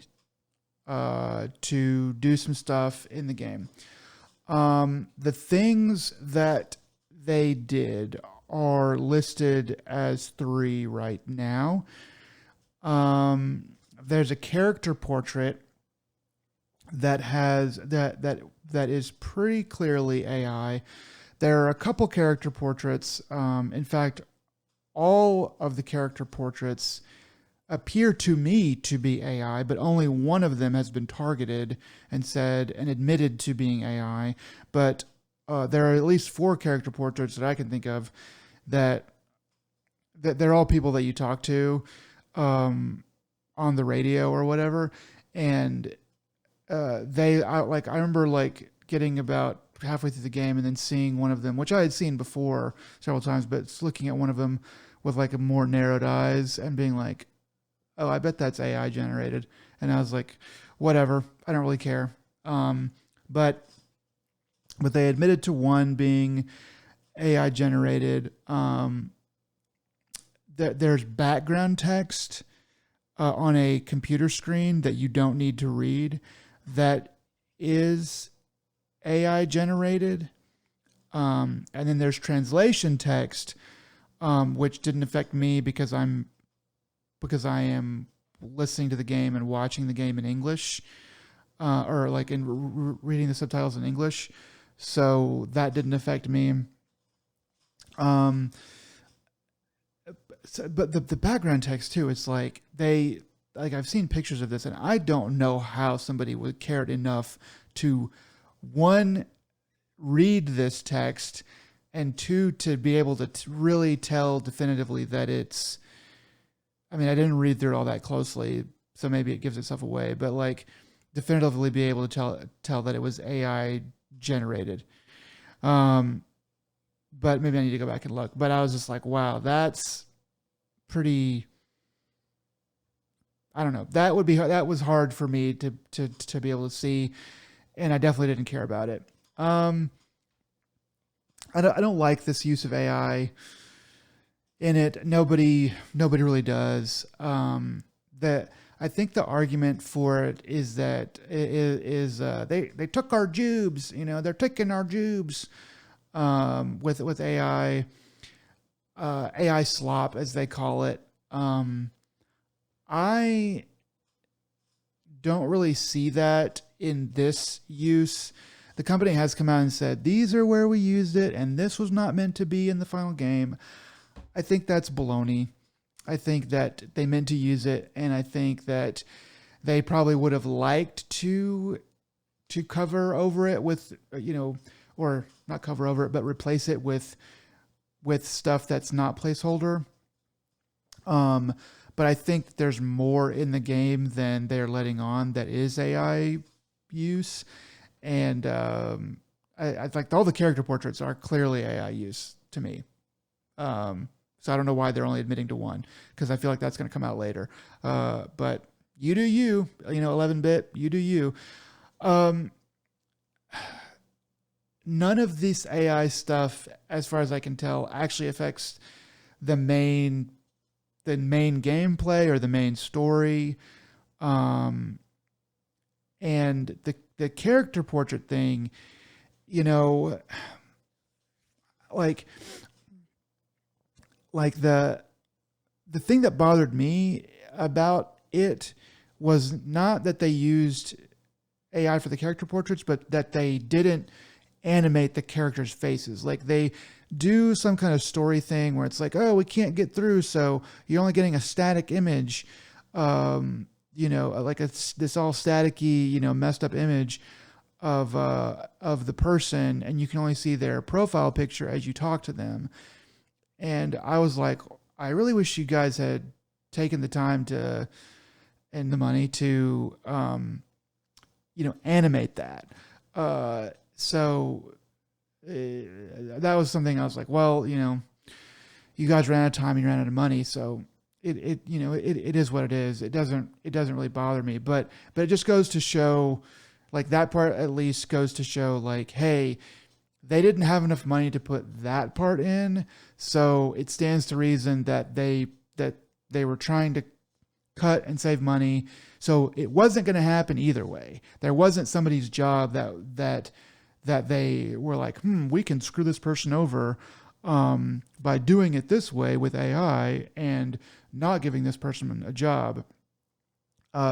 to do some stuff in the game. The things that they did are listed as 3 right now. There's a character portrait that is pretty clearly AI. There are a couple character portraits. In fact, all of the character portraits appear to me to be AI, but only one of them has been targeted and admitted to being AI. But there are at least 4 character portraits that I can think of that they're all people that you talk to on the radio or whatever, and I remember like getting about halfway through the game and then seeing one of them, which I had seen before several times, but looking at one of them with like a more narrowed eyes and being like, oh, I bet that's AI generated. And I was like, whatever, I don't really care. But they admitted to one being AI generated. There's background text on a computer screen that you don't need to read that is AI generated. And then there's translation text, which didn't affect me because I am listening to the game and watching the game in English, or like reading the subtitles in English. So that didn't affect me. But the background text too, it's like I've seen pictures of this, and I don't know how somebody would cared enough to, 1, read this text, and 2, to be able to really tell definitively that it's, I mean, I didn't read through it all that closely, so maybe it gives itself away. But like, definitively be able to tell that it was AI generated. But maybe I need to go back and look. But I was just like, wow, that's pretty. I don't know. That was hard for me to be able to see, and I definitely didn't care about it. I don't like this use of AI in it. Nobody really does. That I think the argument for it is that they took our jubes. You know, they're taking our jubes with AI slop as they call it. I don't really see that in this use. The company has come out and said, these are where we used it, and this was not meant to be in the final game. I think that's baloney. I think that they meant to use it, and I think that they probably would have liked to cover over it with, or not cover over it, but replace it with stuff that's not placeholder. But I think there's more in the game than they're letting on that is AI use. And I like all the character portraits are clearly AI use to me. So I don't know why they're only admitting to one, because I feel like that's going to come out later. But you do you, 11-bit, you do you. None of this AI stuff, as far as I can tell, actually affects the main gameplay or the main story. And the character portrait thing, like the thing that bothered me about it was not that they used AI for the character portraits, but that they didn't animate the characters' faces. Like they do some kind of story thing where it's like, oh, we can't get through, so you're only getting a static image, like this all staticky, messed up image of the person, and you can only see their profile picture as you talk to them. And I was like, I really wish you guys had taken the time and the money to, animate that. So that was something I was like, well, you guys ran out of time, you ran out of money, so it is what it is. It doesn't really bother me, but it just goes to show, like that part at least goes to show, like, hey, they didn't have enough money to put that part in, so it stands to reason that they were trying to cut and save money. So it wasn't going to happen either way. There wasn't somebody's job that they were like, we can screw this person over by doing it this way with AI and not giving this person a job,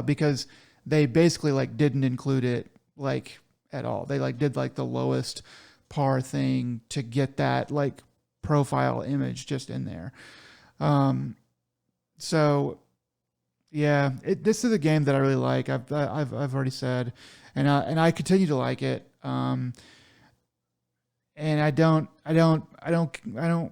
because they basically like didn't include it like at all. They like did like the lowest par thing to get that like profile image just in there. So yeah, this is a game that I really like. I've already said, and I continue to like it. And I don't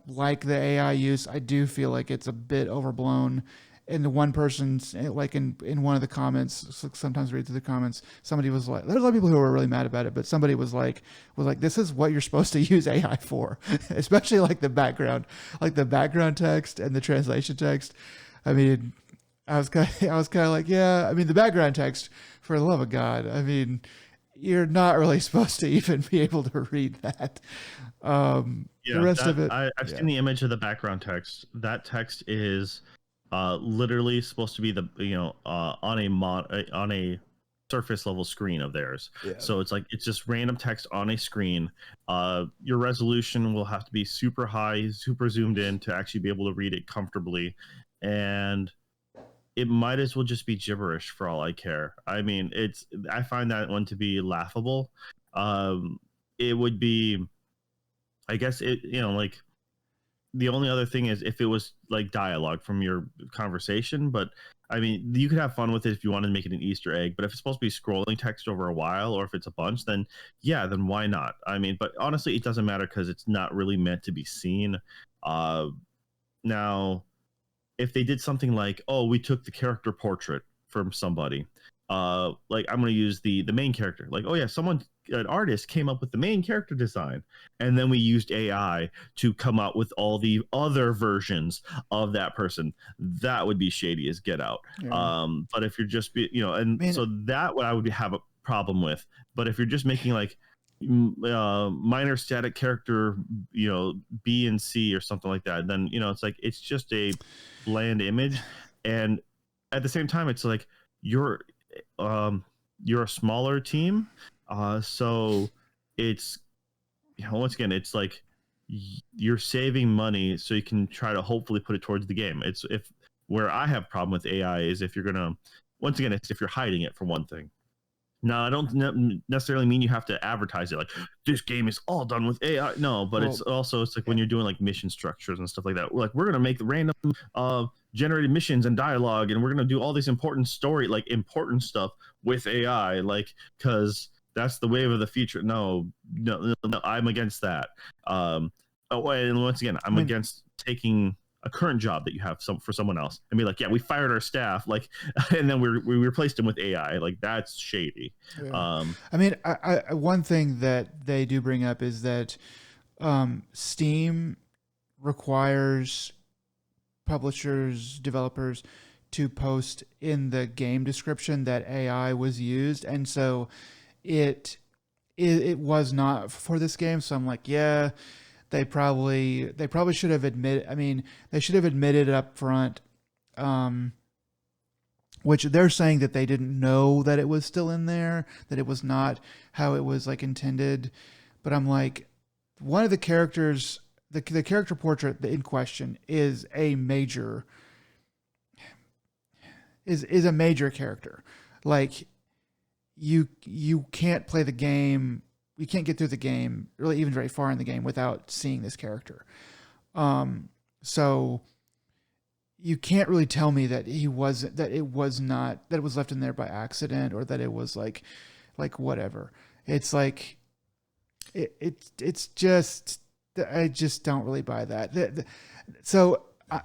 like the AI use. I do feel like it's a bit overblown. And the one person's like in one of the comments, sometimes read through the comments, somebody was like, there's a lot of people who were really mad about it, but somebody was like, this is what you're supposed to use AI for, especially like the background text and the translation text. I mean, I was kind of like, yeah, I mean, the background text, for the love of God, I mean, you're not really supposed to even be able to read that. The rest of it, I've seen the image of the background text. That text is literally supposed to be on a surface level screen of theirs. Yeah. So it's just random text on a screen. Your resolution will have to be super high, super zoomed in to actually be able to read it comfortably, and it might as well just be gibberish for all I care. I mean, I find that one to be laughable. It would be, I guess like the only other thing is if it was like dialogue from your conversation, but I mean, you could have fun with it if you wanted to make it an Easter egg, but if it's supposed to be scrolling text over a while, or if it's a bunch, then why not? I mean, but honestly, it doesn't matter because it's not really meant to be seen. Now, if they did something like, oh, we took the character portrait from somebody, like I'm going to use the main character. Like, oh yeah, an artist came up with the main character design, and then we used AI to come out with all the other versions of that person. That would be shady as get out. Yeah. But if you're just and I mean, so that what I would have a problem with. But if you're just making like minor static character, B and C or something like that, then it's like it's just a bland image. And at the same time, it's like you're you're a smaller team, so it's once again, it's like you're saving money so you can try to hopefully put it towards the game. It's if where I have problem with AI is if you're gonna, once again, it's if you're hiding it for one thing. Now, I don't necessarily mean you have to advertise it like this game is all done with AI. No, but it's like when you're doing like mission structures and stuff like that. Like we're gonna make the random generated missions and dialogue, and we're gonna do all this important stuff with AI, like because that's the wave of the future. No, I'm against that. And once again, I'm against taking a current job that you have for someone else and be like, yeah, we fired our staff, like, and then we replaced them with AI. Like that's shady. Yeah. I mean, I one thing that they do bring up is that Steam requires publishers, developers to post in the game description that AI was used, and so it was not for this game. So I'm like, yeah. They probably should have admitted. I mean, they should have admitted up front, which they're saying that they didn't know that it was still in there, that it was not how it was like intended. But I'm like, one of the characters, the character portrait in question is a major character. Like you can't play the game. You can't get through the game, really even very far in the game, without seeing this character. So you can't really tell me that it was left in there by accident, or that it was like whatever. It's like it's just, I just don't really buy that. So I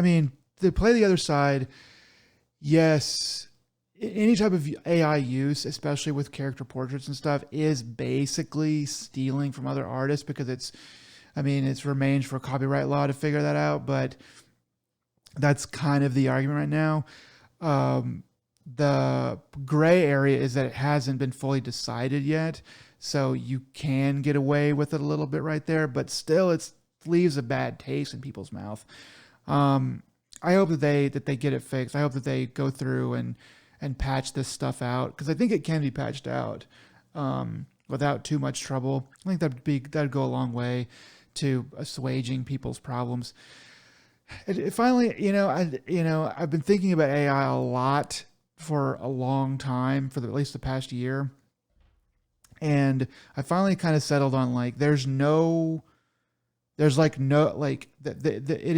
mean, to play the other side, yes. Any type of AI use, especially with character portraits and stuff, is basically stealing from other artists, because it's remains for copyright law to figure that out. But that's kind of the argument right now. The gray area is that it hasn't been fully decided yet. So you can get away with it a little bit right there, but still it leaves a bad taste in people's mouth. I hope that they get it fixed. I hope that they go through and patch this stuff out, because I think it can be patched out without too much trouble. I think that'd go a long way to assuaging people's problems. It finally, I've been thinking about AI a lot for a long time, for at least the past year, and I finally kind of settled on like it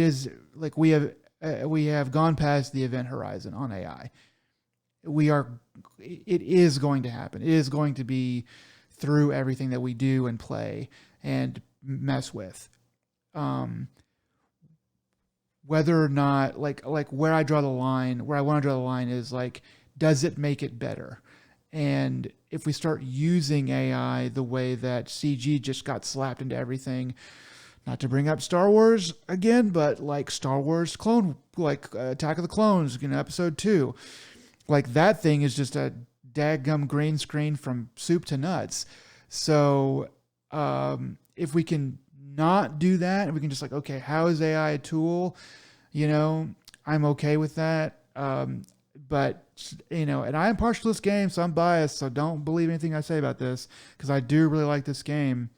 is like we have gone past the event horizon on AI. It is going to happen. It is going to be through everything that we do and play and mess with. Whether or not, like where I want to draw the line is like, does it make it better? And if we start using AI the way that CG just got slapped into everything, not to bring up Star Wars again, but like Star Wars Attack of the Clones, episode 2, like that thing is just a daggum green screen from soup to nuts. So if we can not do that, and we can just like, okay, how is AI a tool? I'm okay with that. But and I am partial to this game, so I'm biased. So don't believe anything I say about this, because I do really like this game.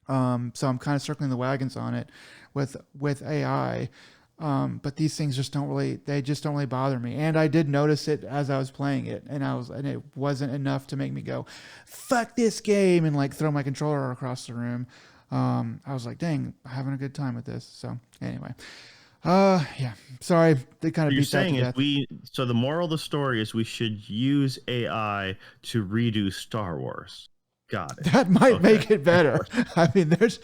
So I'm kind of circling the wagons on it with AI. But these things just don't really bother me. And I did notice it as I was playing it, and it wasn't enough to make me go, fuck this game, and like throw my controller across the room. I was like, dang, I'm having a good time with this. So anyway, yeah, sorry. They kind of beat that to death. So the moral of the story is we should use AI to redo Star Wars. Got it. That might Okay. make it better. I mean, there's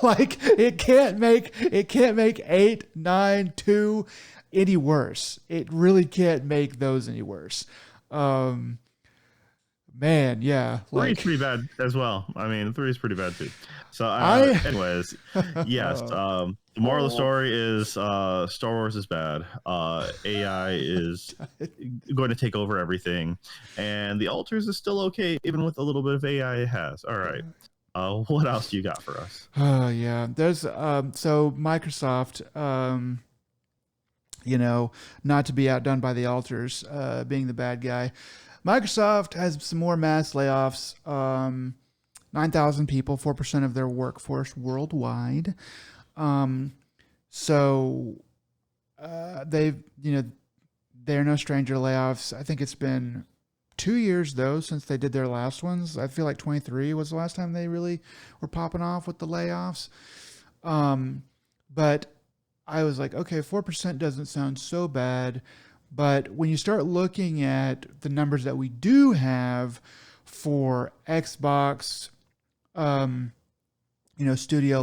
like it can't make 8, 9, 2 any worse. It really can't make those any worse. Um, Man, yeah, Three is like pretty bad as well. I mean, three is pretty bad too. So, I anyways, yes. The moral of the story is Star Wars is bad. AI is going to take over everything, and the Alters is still okay, even with a little bit of AI it has. All right. What else do you got for us? Oh yeah, there's so Microsoft, not to be outdone by the alters, being the bad guy. Microsoft has some more mass layoffs. 9,000 people, 4% of their workforce worldwide. Um, so they've, they're no stranger to layoffs. I think it's been 2 years though since they did their last ones. I feel like 23 was the last time they really were popping off with the layoffs. But I was like, okay, 4% doesn't sound so bad. But when you start looking at the numbers that we do have for Xbox, studio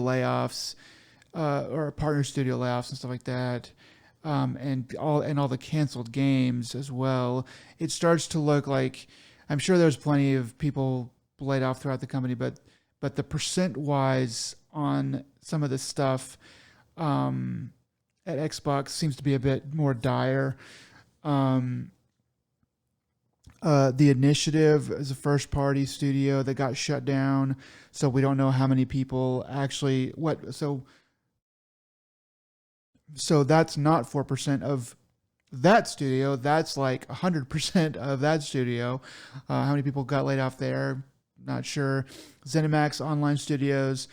layoffs, or partner studio layoffs and stuff like that, and all the canceled games as well, it starts to look like I'm sure there's plenty of people laid off throughout the company, but the percent wise on some of the stuff at Xbox seems to be a bit more dire. Um, the Initiative is a first party studio that got shut down, so we don't know how many people actually what so that's not 4% of that studio. That's like 100% of that studio. How many people got laid off there? Not sure. ZeniMax Online Studios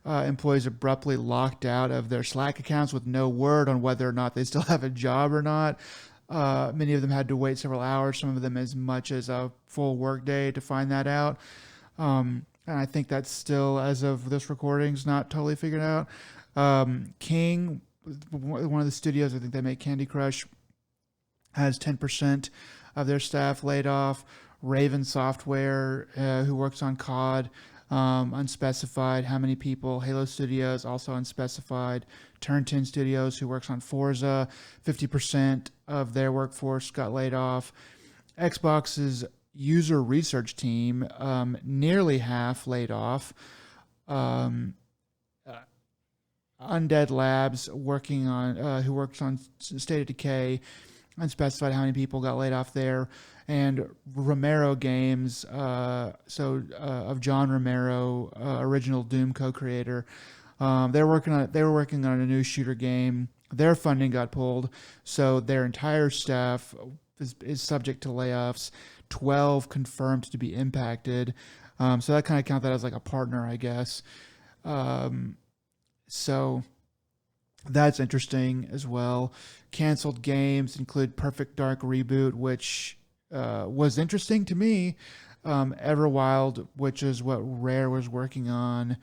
employees abruptly locked out of their Slack accounts with no word on whether or not they still have a job or not. Many of them had to wait several hours, some of them as much as a full workday to find that out. And I think that's still, as of this recording, is not totally figured out. King, one of the studios, I think they make Candy Crush, has 10% of their staff laid off. Raven Software, who works on COD, unspecified. How many people? Halo Studios, also unspecified. Turn 10 Studios, who works on Forza, 50% of their workforce got laid off. Xbox's user research team, nearly half laid off. Undead Labs, who works on State of Decay, unspecified how many people got laid off there. And Romero Games, of John Romero, original Doom co-creator, they were working on a new shooter game. Their funding got pulled, so their entire staff is subject to layoffs. 12 confirmed to be impacted. So that kind of count that as like a partner, I guess. So that's interesting as well. Canceled games include Perfect Dark Reboot, which was interesting to me. Everwild, which is what Rare was working on,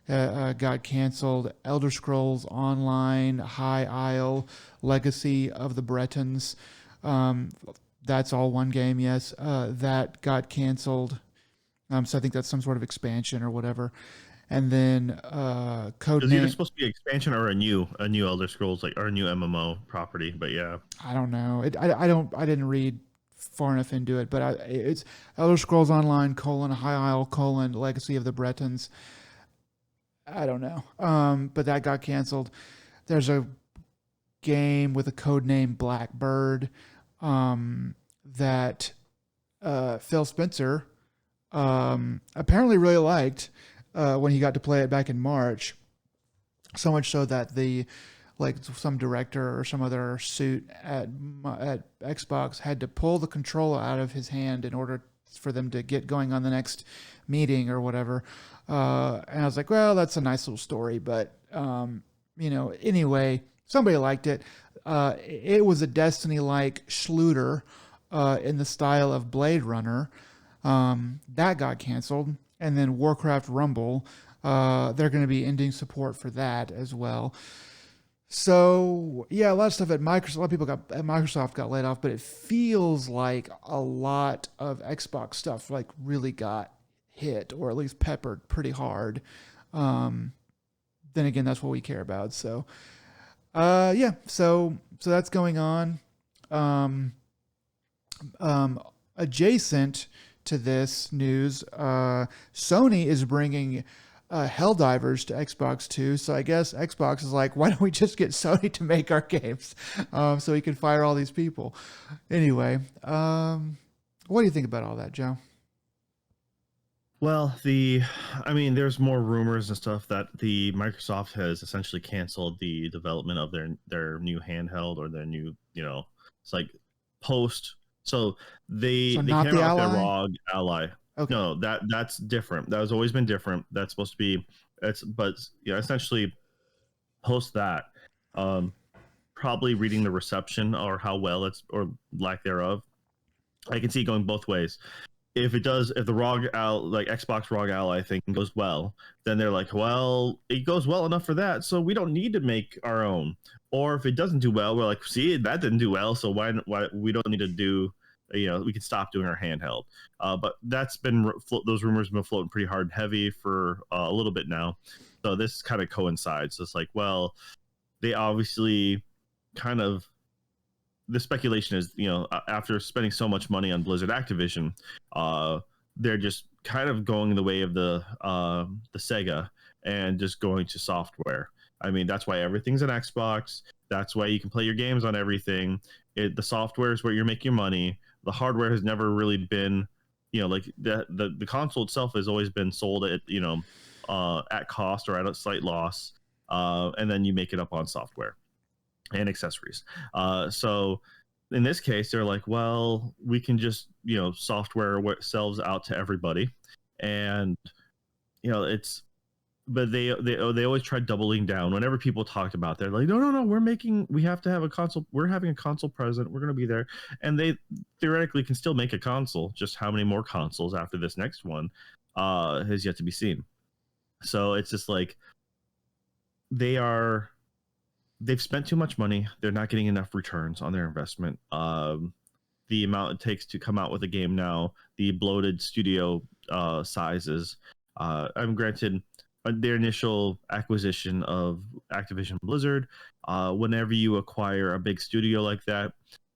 got canceled. Elder Scrolls Online, High Isle, Legacy of the Bretons. That's all one game, yes. That got canceled. So I think that's some sort of expansion or whatever. And then Code Is either Name. supposed to be expansion or a new Elder Scrolls, like, or a new MMO property? But yeah, I don't know. I didn't read far enough into it, but it's Elder Scrolls Online : High Isle : Legacy of the Bretons. I don't know. But that got canceled. There's a game with a code name Blackbird that Phil Spencer apparently really liked when he got to play it back in March. So much so that some director or some other suit at Xbox had to pull the controller out of his hand in order for them to get going on the next meeting or whatever. And I was like, well, that's a nice little story, but anyway, somebody liked it. It was a Destiny-like Schluter in the style of Blade Runner. That got canceled. And then Warcraft Rumble, they're going to be ending support for that as well. So yeah, a lot of stuff at Microsoft. A lot of people at Microsoft got laid off, but it feels like a lot of Xbox stuff like really got hit or at least peppered pretty hard, then again, that's what we care about. So, yeah, so that's going on. Um, Adjacent to this news, Sony is bringing Helldivers to Xbox too. So I guess Xbox is like, why don't we just get Sony to make our games, so we can fire all these people? Anyway, what do you think about all that, Joe? Well, I mean, there's more rumors and stuff that the Microsoft has essentially canceled the development of their new handheld or their new, it's like post. So So they not came the out with their Ally. ROG Ally. Okay. No, that's different. That has always been different. That's supposed to be but essentially post that. Um, Probably reading the reception or how well it's or lack thereof. I can see it going both ways. If the like Xbox ROG Ally thing goes well, then they're like, well, it goes well enough for that, so we don't need to make our own. Or if it doesn't do well, we're like, see, that didn't do well, so why we don't need to do, we can stop doing our handheld. But those rumors have been floating pretty hard and heavy for a little bit now. So this kind of coincides. It's like, well, they obviously kind of the speculation is, after spending so much money on Blizzard Activision, they're just kind of going the way of the Sega and just going to software. I mean, that's why everything's an Xbox. That's why you can play your games on everything. The software is where you're making your money. The hardware has never really been, like the console itself has always been sold at cost or at a slight loss, and then you make it up on software and accessories. So in this case, they're like, well, we can just, software what sells out to everybody. And, but they always try doubling down. Whenever people talked about, they're like, no, we have to have a console. We're having a console present. We're going to be there. And they theoretically can still make a console. Just how many more consoles after this next one has yet to be seen. So it's just like, they've spent too much money. They're not getting enough returns on their investment. The amount it takes to come out with a game now, the bloated studio sizes. I'm granted their initial acquisition of Activision Blizzard. Whenever you acquire a big studio like that,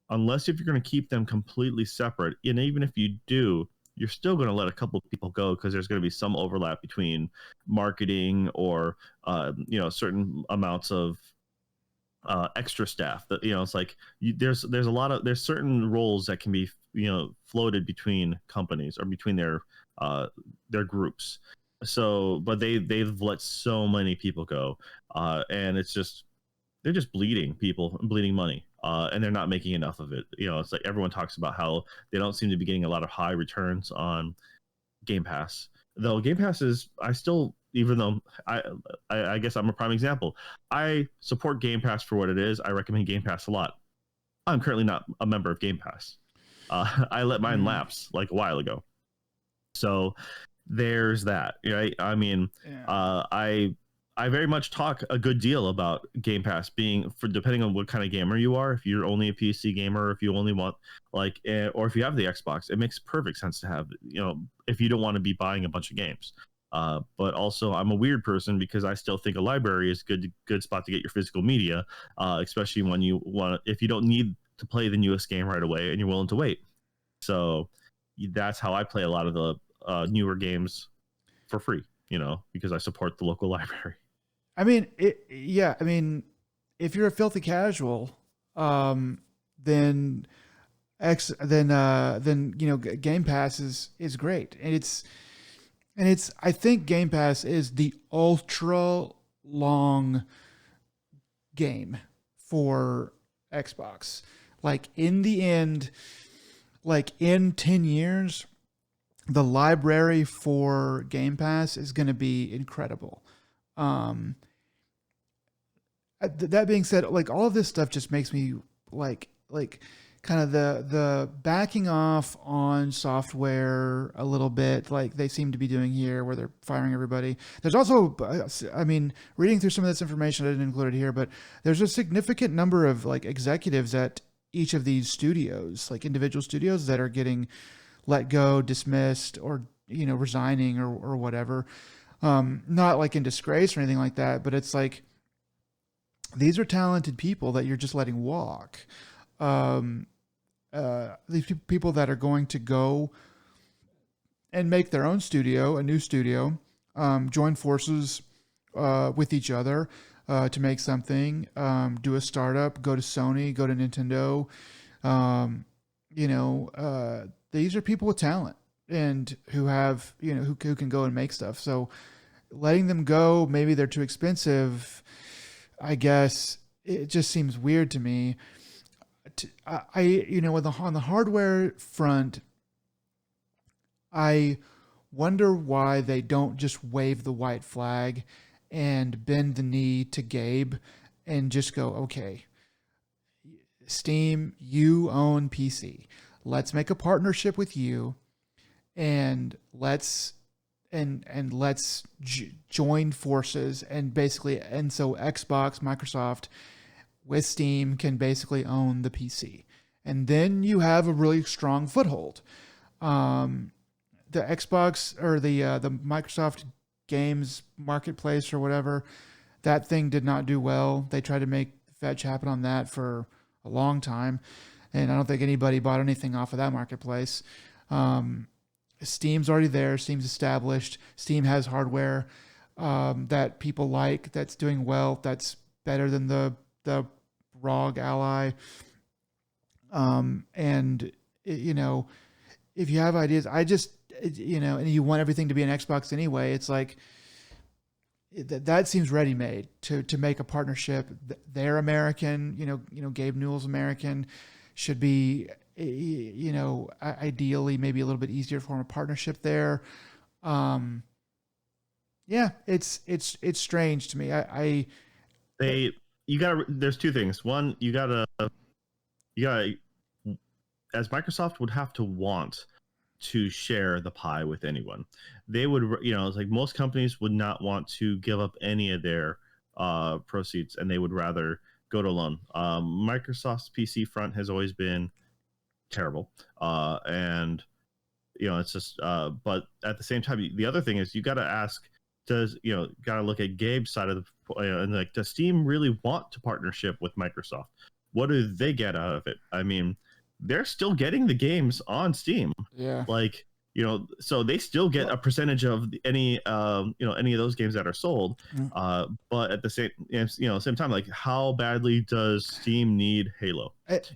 unless if you're going to keep them completely separate, and even if you do, you're still going to let a couple of people go because there's going to be some overlap between marketing or certain amounts of extra staff that it's like there's certain roles that can be floated between companies or between their groups. So but they've let so many people go, and they're just bleeding money, and they're not making enough of it. It's like everyone talks about how they don't seem to be getting a lot of high returns on Game Pass, though Game Pass is even though I guess I'm a prime example. I support Game Pass for what it is. I recommend Game Pass a lot. I'm currently not a member of Game Pass. I let mine lapse like a while ago. So there's that, right? I mean, yeah. I very much talk a good deal about Game Pass being for depending on what kind of gamer you are. If you're only a PC gamer, if you only want or if you have the Xbox, it makes perfect sense to have, if you don't want to be buying a bunch of games. But also, I'm a weird person because I still think a library is good spot to get your physical media, especially when if you don't need to play the newest game right away and you're willing to wait. So that's how I play a lot of the newer games for free, because I support the local library. I mean, I mean, if you're a filthy casual, then Game Pass is great, and I think Game Pass is the ultra long game for Xbox. Like in the end, like in 10 years, the library for Game Pass is going to be incredible. That being said, like all of this stuff just makes me like kind of the backing off on software a little bit, like they seem to be doing here, where they're firing everybody. There's also, I mean, reading through some of this information, I didn't include it here, but there's a significant number of like executives at each of these studios, like individual studios, that are getting let go, dismissed, or resigning or whatever. Not like in disgrace or anything like that, but it's like these are talented people that you're just letting walk. Um, these people that are going to go and make their own studio, a new studio, join forces with each other to make something, do a startup, go to Sony, go to Nintendo. Um, these are people with talent and who have, who can go and make stuff. So letting them go, maybe they're too expensive. I guess it just seems weird to me. On the hardware front, I wonder why they don't just wave the white flag and bend the knee to Gabe and just go, okay, Steam, you own PC. Let's make a partnership with you and let's join forces and basically, and so Xbox, Microsoft with Steam can basically own the PC. And then you have a really strong foothold. The Xbox or the Microsoft Games Marketplace or whatever, that thing did not do well. They tried to make fetch happen on that for a long time, and I don't think anybody bought anything off of that marketplace. Steam's already there. Steam's established. Steam has hardware that people like. That's doing well. That's better than the ROG Ally. And if you have ideas, and you want everything to be an Xbox anyway, it's like that seems ready made to make a partnership. They're American, Gabe Newell's American, should be, ideally maybe a little bit easier to form a partnership there. Yeah, it's strange to me. There's two things. One, you gotta, as Microsoft would have to want to share the pie with anyone. They would, it's like most companies would not want to give up any of their proceeds, and they would rather go it alone. Microsoft's PC front has always been terrible, and it's just. But at the same time, the other thing is you got to ask: got to look at Gabe's side of the, and like, does Steam really want to partnership with Microsoft? What do they get out of it? I mean, they're still getting the games on Steam. Yeah. Like, so they still get a percentage of any of those games that are sold. But at the same time, like, how badly does Steam need Halo? That's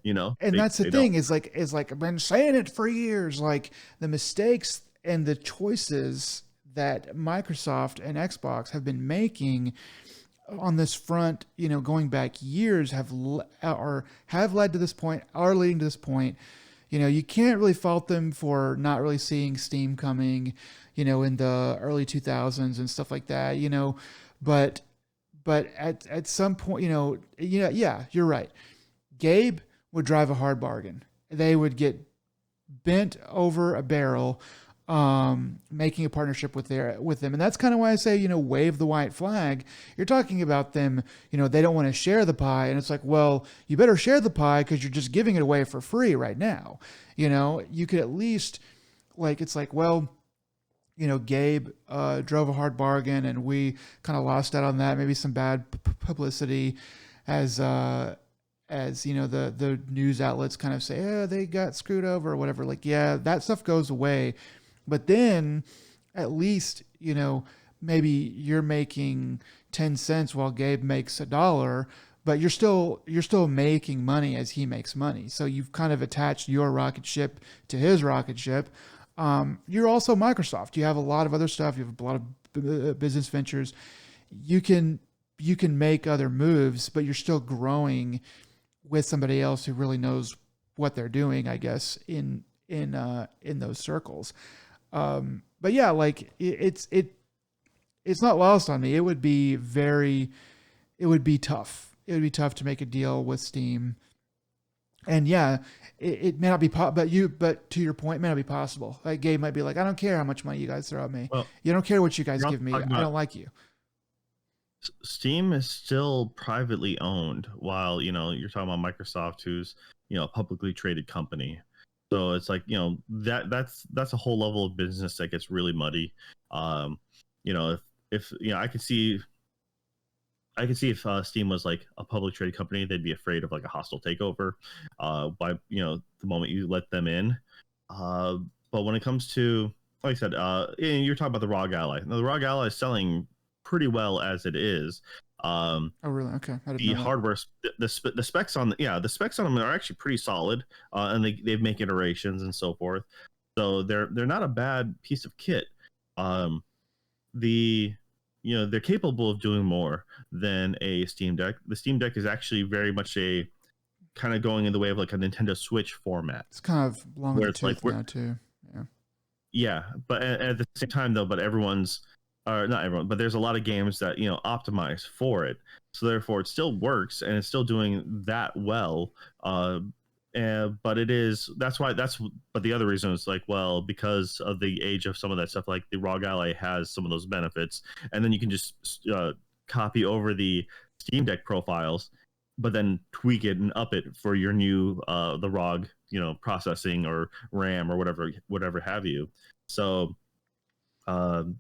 the thing is like I've been saying it for years. Like, the mistakes and the choices that Microsoft and Xbox have been making on this front, going back years, have led to this point, are leading to this point. You can't really fault them for not really seeing Steam coming, in the early 2000s and stuff like that, but at some point, yeah, you're right. Gabe would drive a hard bargain. They would get bent over a barrel, making a partnership with them. And that's kind of why I say, wave the white flag. You're talking about them, they don't want to share the pie. And it's like, well, you better share the pie because you're just giving it away for free right now. You could at least, like, it's like, well, Gabe drove a hard bargain and we kind of lost out on that. Maybe some bad publicity as the news outlets kind of say, oh, they got screwed over or whatever. Like, yeah, that stuff goes away. But then at least, maybe you're making 10 cents while Gabe makes $1, but you're still making money as he makes money. So you've kind of attached your rocket ship to his rocket ship. You're also Microsoft. You have a lot of other stuff. You have a lot of business ventures. You can make other moves, but you're still growing with somebody else who really knows what they're doing, I guess, in those circles. But yeah, like it's not lost on me. It would be tough. It would be tough to make a deal with Steam. And yeah, it may not be, but to your point, it may not be possible. Like, Gabe might be like, I don't care how much money you guys throw at me. Well, you don't care what you guys give me. I don't like you. Steam is still privately owned, while you're talking about Microsoft, who's a publicly traded company. So it's like, that's a whole level of business that gets really muddy. Um, if I could see if Steam was like a public traded company, they'd be afraid of like a hostile takeover by the moment you let them in. Uh, but when it comes to, like I said, you're talking about the ROG Ally. Now, the ROG Ally is selling pretty well as it is. Oh, really? Okay, I didn't The know that. hardware, the specs on the specs on them are actually pretty solid, and they make iterations and so forth. So they're not a bad piece of kit. Um, the they're capable of doing more than a Steam Deck. The Steam Deck is actually very much a kind of going in the way of like a Nintendo Switch format, It's kind of long in where the it's like tooth now too. Yeah. yeah, but at the same time though, but everyone's or not everyone, but there's a lot of games that optimize for it, so therefore it still works and it's still doing that well. But it is that's but the other reason is like, well, because of the age of some of that stuff, like the ROG Ally has some of those benefits, and then you can just copy over the Steam Deck profiles, but then tweak it and up it for your new the ROG processing or RAM or whatever have you. So um,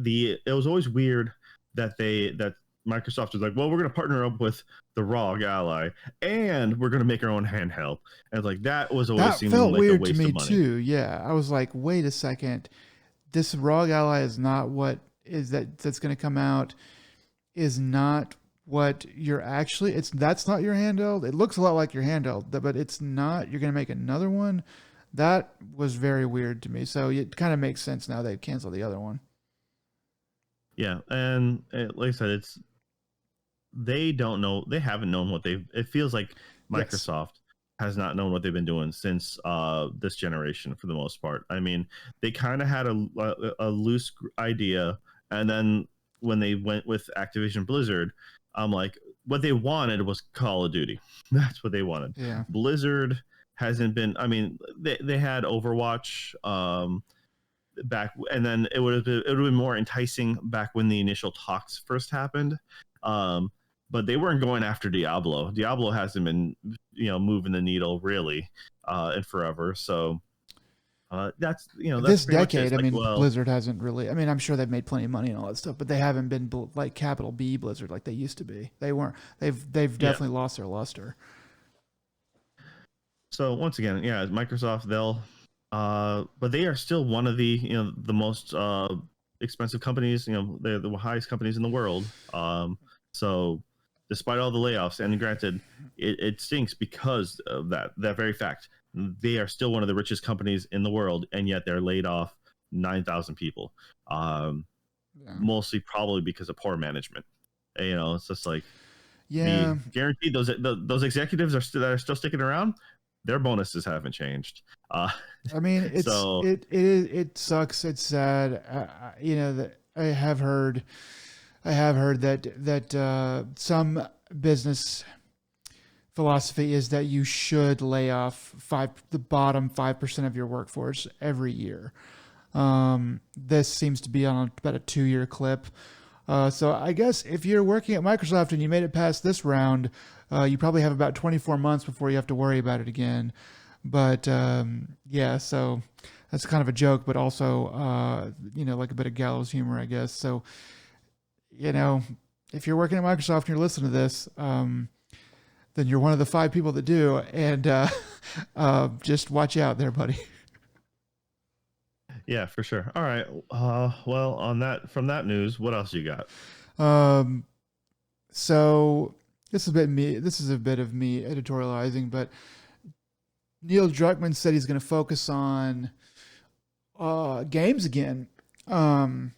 it was always weird that Microsoft was like, well, we're going to partner up with the ROG Ally, and we're going to make our own handheld. And like that was always That seeming felt like a weird to waste of me money. too. Yeah, I was like, wait a second, this ROG Ally is not what is that's going to come out. Is not what you're actually. That's not your handheld. It looks a lot like your handheld, but it's not. You're going to make another one. That was very weird to me. So it kind of makes sense now they canceled the other one. Yeah, and like I said, they don't know, they haven't known what they've. It feels like Yes. Microsoft has not known what they've been doing since this generation for the most part. I mean, they kind of had a loose idea, and then when they went with Activision Blizzard, I'm like, what they wanted was Call of Duty. That's what they wanted. Yeah. Blizzard hasn't been. I mean, they had Overwatch. Back, and then it would have been more enticing back when the initial talks first happened. um but they weren't going after Diablo hasn't been moving the needle really in forever. So that's This pretty much it. decade, It's I like, mean, well, Blizzard hasn't really. I mean, I'm sure they've made plenty of money and all that stuff, but they haven't been like capital B Blizzard like they used to be. They weren't. They've yeah. definitely lost their luster. So once again, yeah, Microsoft, they'll but they are still one of the most expensive companies. They're the highest companies in the world. So despite all the layoffs, and granted, it stinks because of that very fact. They are still one of the richest companies in the world, and yet they're laid off 9,000 people. Yeah. Mostly probably because of poor management. It's just like the Yeah. guaranteed those executives that are still sticking around, their bonuses haven't changed. Uh, I mean, so it sucks. It's sad. That I have heard that some business philosophy is that you should lay off the bottom 5% of your workforce every year. This seems to be on about a 2-year clip. So I guess if you're working at Microsoft and you made it past this round, you probably have about 24 months before you have to worry about it again. But yeah, so that's kind of a joke, but also like a bit of gallows humor, I guess. So if you're working at Microsoft and you're listening to this, then you're one of the 5 people that do, and just watch out there, buddy. yeah, for sure. All right. Well, on that from that news, what else you got? Um, so this is a bit of me editorializing, but Neil Druckmann said he's going to focus on games again. And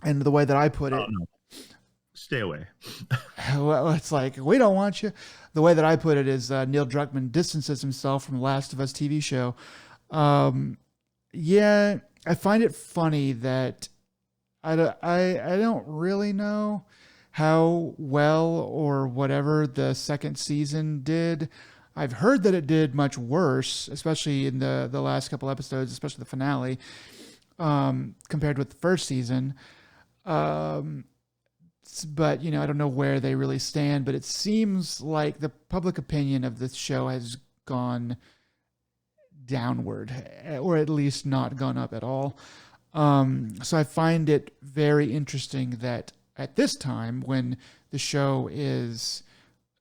the way that I put Oh it, no, stay away. well, it's like, we don't want you. The way that I put it is Neil Druckmann distances himself from the Last of Us TV show. Um, yeah, I find it funny that I don't really know how well or whatever the second season did. I've heard that it did much worse, especially in the last couple episodes, especially the finale, compared with the first season. Um, but I don't know where they really stand. But it seems like the public opinion of this show has gone downward, or at least not gone up at all. So I find it very interesting that at this time, when the show is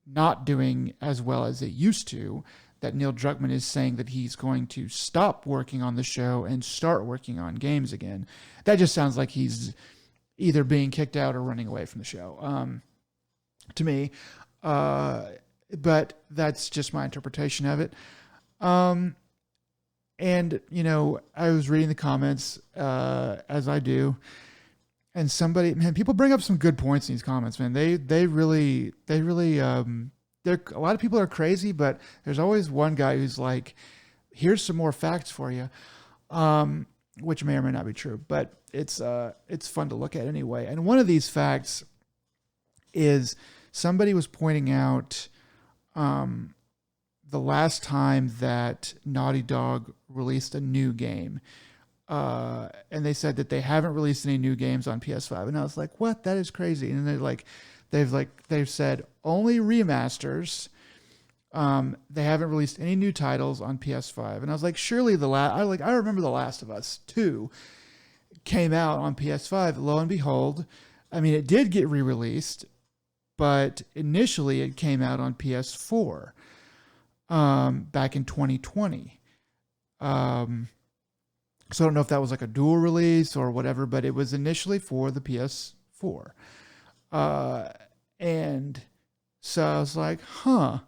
not doing as well as it used to, that Neil Druckmann is saying that he's going to stop working on the show and start working on games again. That just sounds like he's either being kicked out or running away from the show, to me. But that's just my interpretation of it. And, I was reading the comments, as I do, and people bring up some good points in these comments, man. They really, a lot of people are crazy, but there's always one guy who's like, here's some more facts for you, which may or may not be true, but it's fun to look at anyway. And one of these facts is somebody was pointing out, the last time that Naughty Dog released a new game, and they said that they haven't released any new games on PS5, and I was like, "What? That is crazy!" And they've said only remasters. They haven't released any new titles on PS5, and I was like, surely I remember The Last of Us 2 came out on PS5. Lo and behold, I mean, it did get re-released, but initially it came out on PS4. Back in 2020. So I don't know if that was like a dual release or whatever, but it was initially for the PS4. And so I was like, huh.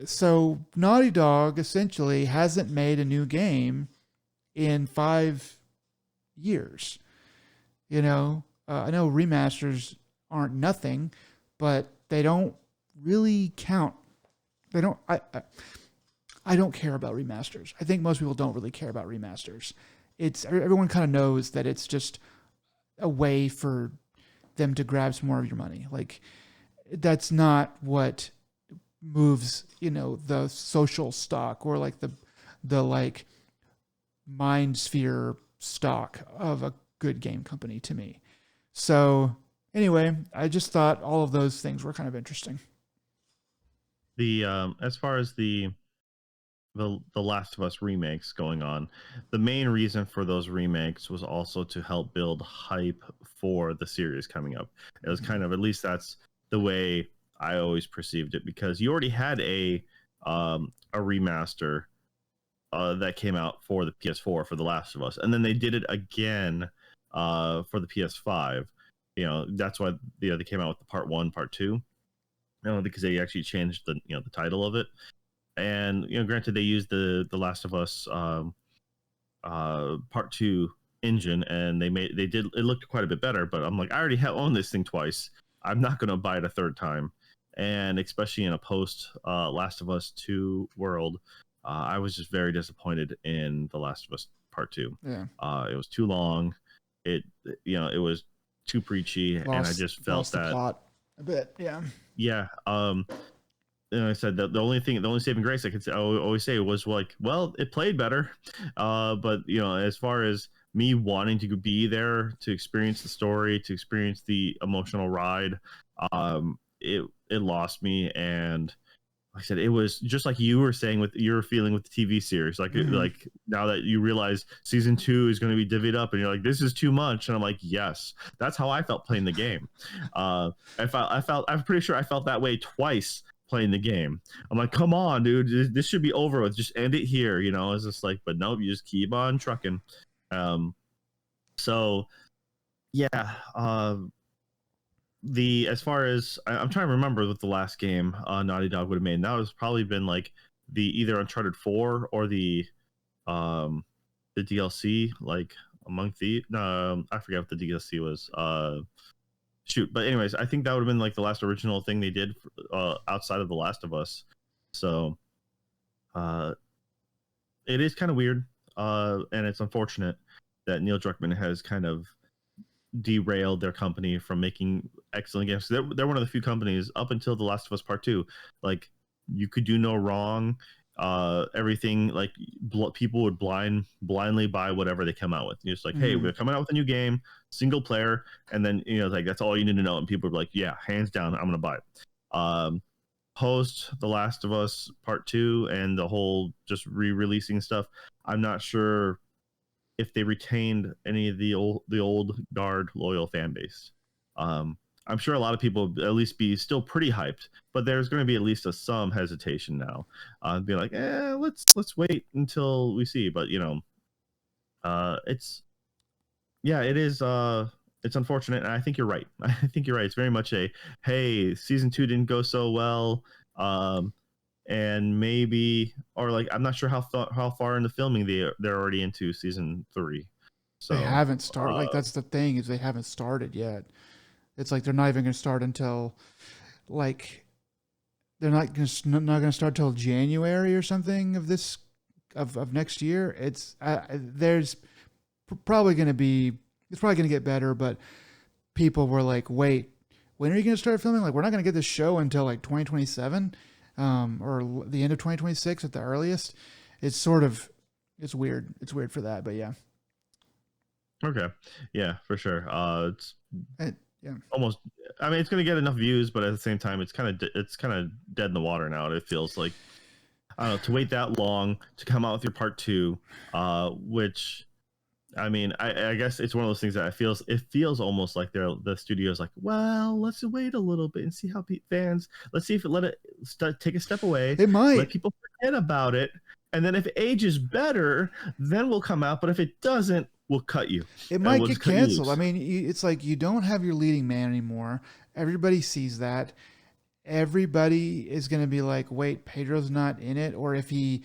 So Naughty Dog essentially hasn't made a new game in 5 years. I know remasters aren't nothing, but they don't really count. They don't. I don't care about remasters. I think most people don't really care about remasters. Everyone kind of knows that it's just a way for them to grab some more of your money. Like, that's not what moves, the social stock or like the like mind sphere stock of a good game company to me. So anyway, I just thought all of those things were kind of interesting. As far as the Last of Us remakes going on, the main reason for those remakes was also to help build hype for the series coming up. It was kind of, at least that's the way I always perceived it, because you already had a remaster that came out for the PS4 for The Last of Us, and then they did it again for the PS5. That's why they came out with the part 1, part 2. Because they actually changed the title of it, and granted they used the Last of Us part 2 engine, and it looked quite a bit better. But I'm like, I already owned this thing twice. I'm not going to buy it a third time, and especially in a post Last of Us 2 world, I was just very disappointed in the Last of Us part 2. Yeah, it was too long. It was too preachy, and I just felt that the plot a bit. Yeah. I said that the only saving grace I always say was like, well, it played better. But as far as me wanting to be there to experience the story, to experience the emotional ride, it lost me. And like I said, it was just like you were saying with your feeling with the TV series. Like, like now that you realize season 2 is going to be divvied up, and you're like, this is too much. And I'm like, yes, that's how I felt playing the game. I'm pretty sure I felt that way twice playing the game. I'm like, come on, dude, this should be over with. Just end it here. It's just like, but nope, you just keep on trucking. So yeah. As far as I'm trying to remember what the last game Naughty Dog would have made, and that was probably been like the either Uncharted 4 or the DLC, like Among Thieves. No, I forget what the DLC was. But anyways, I think that would have been like the last original thing they did outside of The Last of Us. So it is kind of weird, and it's unfortunate that Neil Druckmann has kind of derailed their company from making excellent games. They're one of the few companies up until The Last of Us Part 2, like, you could do no wrong. Everything, like, people would blindly buy whatever they come out with. You're just like, hey, we're coming out with a new game, single player, and then like, that's all you need to know, and people are like, yeah, hands down, I'm gonna buy it. post The Last of Us Part 2 and the whole just re-releasing stuff, I'm not sure if they retained any of the old guard loyal fan base. I'm sure a lot of people at least be still pretty hyped, but there's going to be at least some hesitation now. Be like, let's wait until we see. But it's it is. It's unfortunate, and I think you're right. I think you're right. It's very much a hey, season 2 didn't go so well, and maybe or like I'm not sure how far into filming they're already into season 3. So They haven't started. Like that's the thing is they haven't started yet. It's like they're not even going to start until like they're not going to start till January or something of this of next year. It's there's probably going to be it's probably going to get better, but people were like, wait, when are you going to start filming? Like we're not going to get this show until like 2027 or the end of 2026 at the earliest. It's weird. It's weird for that, but yeah. Okay. Yeah, for sure. It's yeah. almost. I mean, it's going to get enough views, but at the same time, it's kind of dead in the water now. It feels like I don't know to wait that long to come out with your part 2, which I mean, I guess it's one of those things that it feels almost like the studio's like, well, let's wait a little bit and see how fans. Let's see if let it take a step away. It might let people forget about it, and then if it ages better, then we'll come out. But if it doesn't, we'll cut you. It might get canceled. I mean, it's like you don't have your leading man anymore. Everybody sees that. Everybody is going to be like, wait, Pedro's not in it. Or if he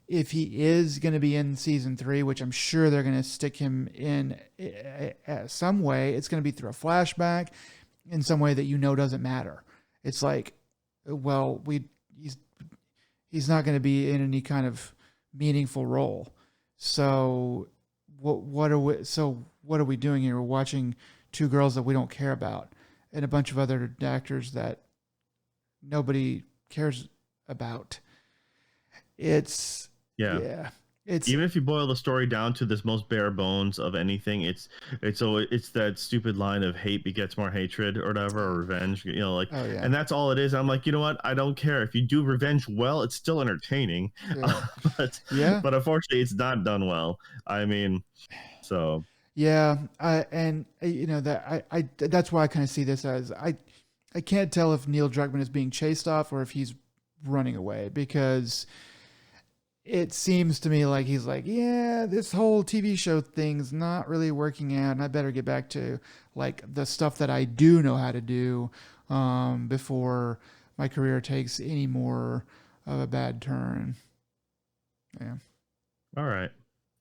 is going to be in season 3, which I'm sure they're going to stick him in some way, it's going to be through a flashback in some way that doesn't matter. It's like, well, he's not going to be in any kind of meaningful role. So what are we doing here? We're watching two girls that we don't care about and a bunch of other actors that nobody cares about. It's even if you boil the story down to this most bare bones of anything, it's that stupid line of hate begets more hatred or whatever, or revenge, and that's all it is. I'm like, you know what? I don't care if you do revenge well, it's still entertaining. But unfortunately it's not done well. I mean, so yeah, that's why I kind of see this as I can't tell if Neil Druckmann is being chased off or if he's running away, because it seems to me like he's like, yeah, this whole TV show thing's not really working out, and I better get back to like the stuff that I do know how to do before my career takes any more of a bad turn. Yeah. All right.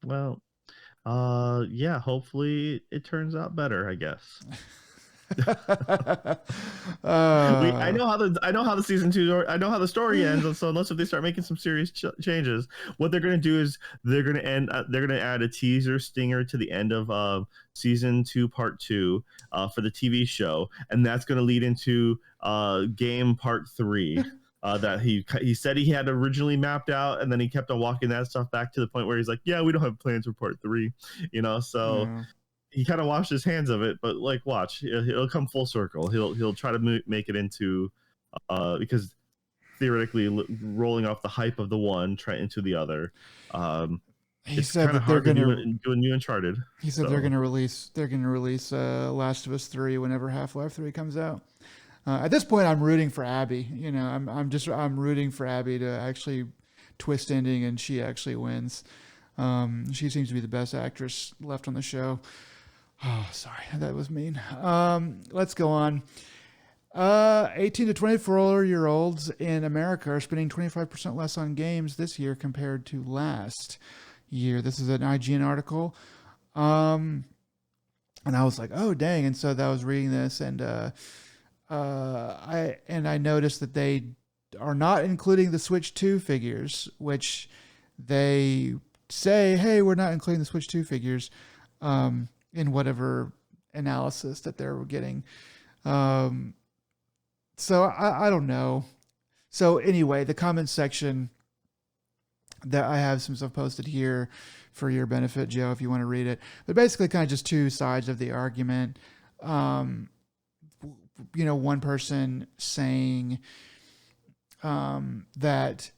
Well, hopefully it turns out better, I guess. I know how the season 2 I know how the story ends, and so unless if they start making some serious changes, what they're going to do is they're going to add a teaser stinger to the end of season 2 part 2 for the TV show, and that's going to lead into game part 3 that he said he had originally mapped out, and then he kept on walking that stuff back to the point where he's like, yeah, we don't have plans for part 3, so he kind of washed his hands of it, but like, watch, it'll come full circle. He'll try to make it into, because theoretically, rolling off the hype of the one, try into the other. He said that they're going to do a new Uncharted. He said they're going to release Last of Us 3 whenever Half-Life 3 comes out. At this point, I'm rooting for Abby. I'm rooting for Abby to actually twist ending and she actually wins. She seems to be the best actress left on the show. Oh, sorry, that was mean. Let's go on. 18 to 24-year-olds in America are spending 25% less on games this year compared to last year. This is an IGN article. And I was like, oh, dang. And so I was reading this, and I noticed that they are not including the Switch 2 figures, which they say, hey, we're not including the Switch 2 figures in whatever analysis that they're getting. So I don't know. So anyway, the comments section that I have some stuff posted here for your benefit, Joe, if you want to read it. But basically kind of just two sides of the argument. One person saying that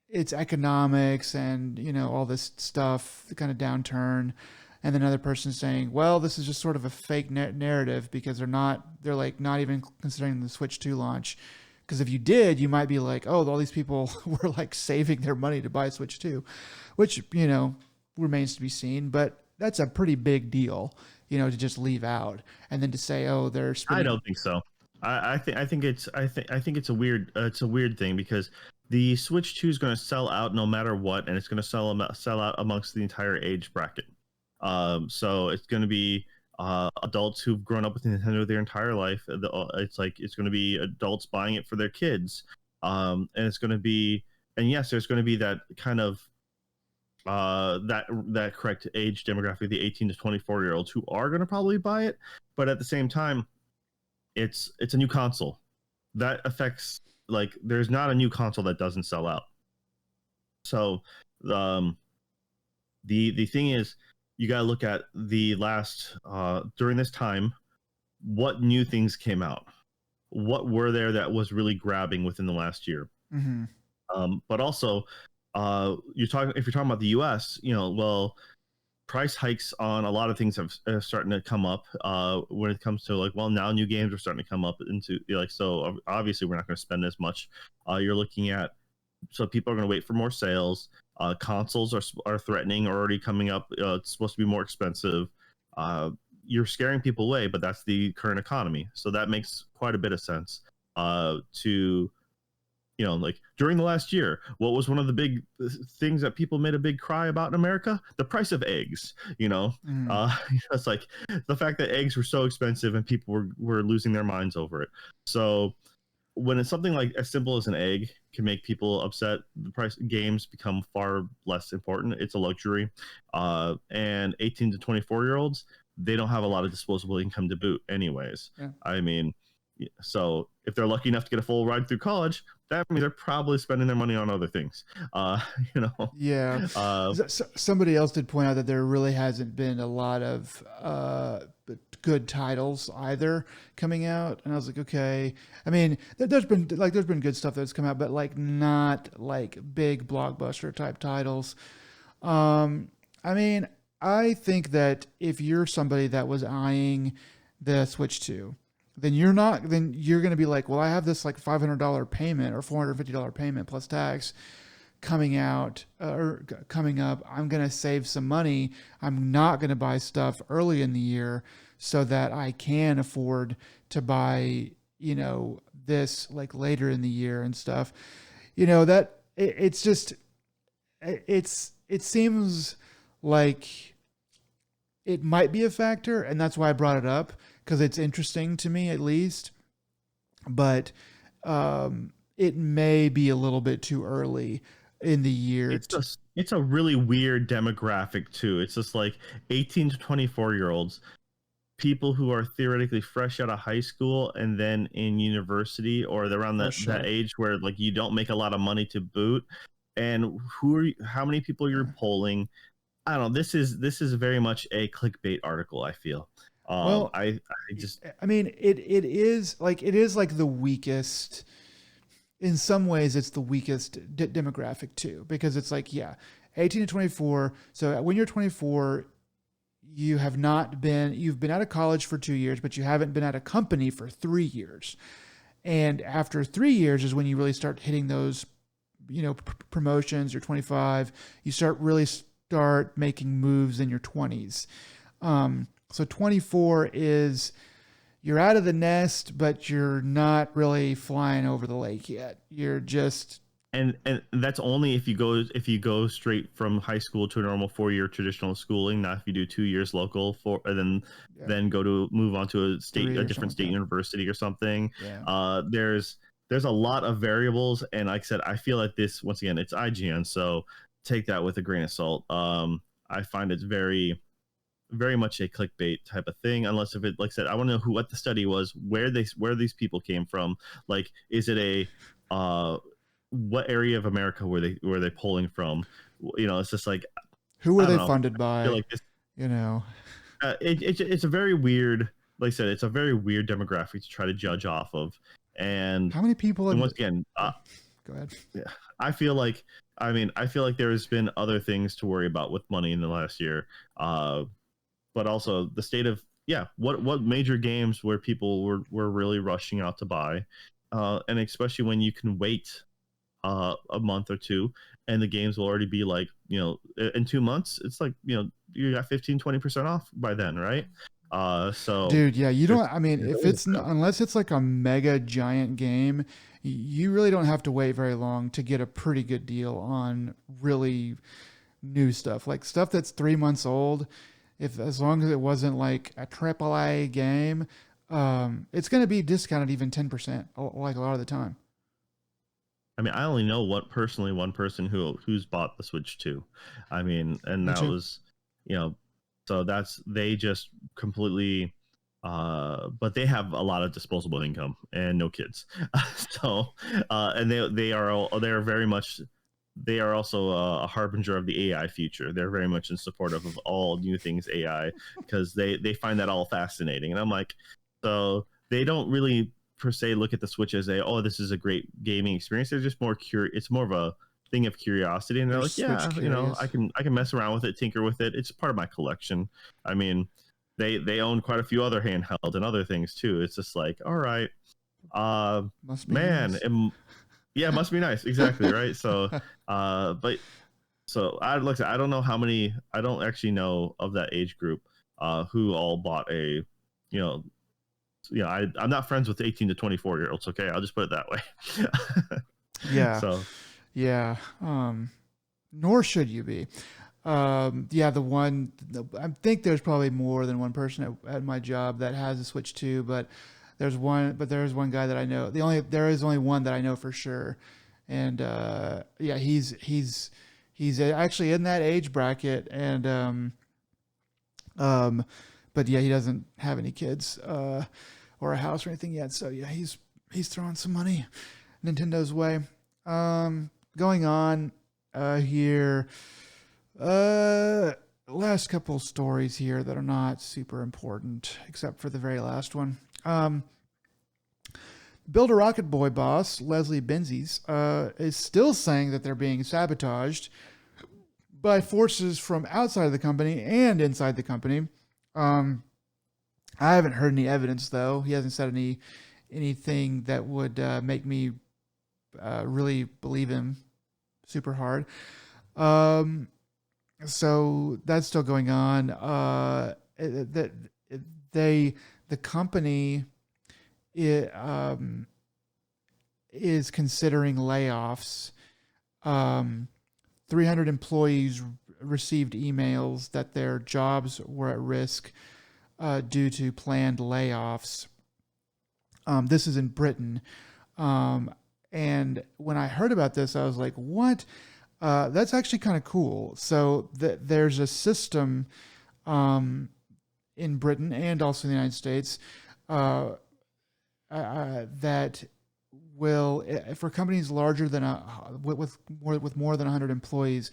it's economics and all this stuff, the kind of downturn, and then another person saying, well, this is just sort of a fake narrative because they're like not even considering the Switch 2 launch. Because if you did, you might be like, oh, all these people were like saving their money to buy Switch 2, which remains to be seen. But that's a pretty big deal, to just leave out and then to say, oh, they're I spending. don't think so. I think it's a weird thing because the Switch 2 is going to sell out no matter what, and it's going to sell out amongst the entire age bracket. So it's going to be adults who've grown up with Nintendo their entire life. It's going to be adults buying it for their kids, and it's going to be, and yes, there's going to be that kind of that correct age demographic, the 18 to 24 year olds who are going to probably buy it, but at the same time, it's a new console that affects, like, there's not a new console that doesn't sell out. So the thing is, you got to look at the last during this time, what new things came out, what were there that was really grabbing within the last year. Mm-hmm. But also if you're talking about the US, well, price hikes on a lot of things have starting to come up when it comes to, like, well, now new games are starting to come up into, like, so obviously we're not going to spend as much. You're looking at, so people are going to wait for more sales. Consoles are threatening, or already coming up. It's supposed to be more expensive. You're scaring people away, but that's the current economy, so that makes quite a bit of sense. To like, during the last year, what was one of the big things that people made a big cry about in America? The price of eggs. It's like the fact that eggs were so expensive and people were losing their minds over it. So when it's something like as simple as an egg can make people upset, the price games become far less important. It's a luxury. And 18 to 24 year olds, they don't have a lot of disposable income to boot anyways. Yeah. I mean, so if they're lucky enough to get a full ride through college, that means they're probably spending their money on other things. Yeah. Somebody else did point out that there really hasn't been a lot of good titles either coming out, and I was like, okay. I mean, there's been good stuff that's come out, but like not like big blockbuster type titles. I mean, I think that if you're somebody that was eyeing the Switch 2, then you're going to be like, well, I have this like $500 payment or $450 payment plus tax coming out or coming up. I'm going to save some money. I'm not going to buy stuff early in the year so that I can afford to buy, this like later in the year and stuff. That it's just, it seems like it might be a factor, and that's why I brought it up, because it's interesting to me at least. But it may be a little bit too early in the year. It's a really weird demographic too. It's just like 18 to 24 year olds, people who are theoretically fresh out of high school and then in university, or around that age where, like, you don't make a lot of money to boot. And how many people you're polling? I don't know. This is very much a clickbait article, I feel. Well, I mean, it is like the weakest. In some ways, it's the weakest demographic too, because it's like, yeah, 18 to 24. So when you're 24, you've been out of college for 2 years, but you haven't been at a company for 3 years. And after 3 years is when you really start hitting those, promotions. You're 25. You start making moves in your 20s. So 24 is, you're out of the nest, but you're not really flying over the lake yet. You're just, and that's only if you go straight from high school to a normal 4-year traditional schooling, not if you do 2 years local and then move on to a different state university or something. Yeah. There's a lot of variables, and like I said, I feel like this, once again, it's IGN, so take that with a grain of salt. I find it's very, very much a clickbait type of thing, unless if it, like I said, I want to know what the study was, where these people came from. Like, is it what area of America were they polling from? It's just like, who were they funded by? I feel like this, it's a very weird, like I said, it's a very weird demographic to try to judge off of. And How many people once again, go ahead. yeah, I feel like I feel like there's been other things to worry about with money in the last year. But also the state of, yeah, what major games where people were really rushing out to buy, and especially when you can wait a month or two and the games will already be like, in 2 months it's like, you got 15-20% off by then, right? So Dude, yeah, you there's, don't. I mean, there's if always it's unless it's like a mega giant game, you really don't have to wait very long to get a pretty good deal on really new stuff. Like stuff that's 3 months old, if as long as it wasn't like a AAA game, it's going to be discounted even 10%, like a lot of the time. I mean, I only know one person who's bought the Switch 2. I mean, and Me that too. was, so that's, they just completely, but they have a lot of disposable income and no kids. So, and they're very much, they are also a harbinger of the AI future. They're very much in support of all new things AI, because they find that all fascinating. And I'm like, so they don't really per se look at the Switch as this is a great gaming experience. They're just more curious. It's more of a thing of curiosity, and they're They're like, Switch yeah, I curious. can mess around with it, tinker with it. It's part of my collection. I mean, they own quite a few other handheld and other things too. It's just like, all right, uh, Must be man, nice. yeah, it must be nice, exactly, right? So, but so I don't know how many. I don't actually know of that age group who all bought a, you know, I'm not friends with 18 to 24-year-olds. Okay, I'll just put it that way. Yeah, So yeah. Nor should you be. Yeah, I think there's probably more than one person at my job that has a Switch 2, but there's one guy that I know. There is only one that I know for sure, and yeah, he's actually in that age bracket, and um, but yeah, he doesn't have any kids or a house or anything yet. So yeah, he's throwing some money Nintendo's way. Going on here. Uh, Last couple stories here that are not super important, except for the very last one. Build a Rocket Boy boss, Leslie Benzies, is still saying that they're being sabotaged by forces from outside of the company and inside the company. Um, I haven't heard any evidence, though. He hasn't said anything that would make me really believe him super hard. Um, so that's still going on. That they the company it, is considering layoffs. 300 employees received emails that their jobs were at risk due to planned layoffs. This is in Britain. And when I heard about this, I was like, what? That's actually kind of cool. So there's a system in Britain and also in the United States uh, that will, for companies larger than with more than 100 employees,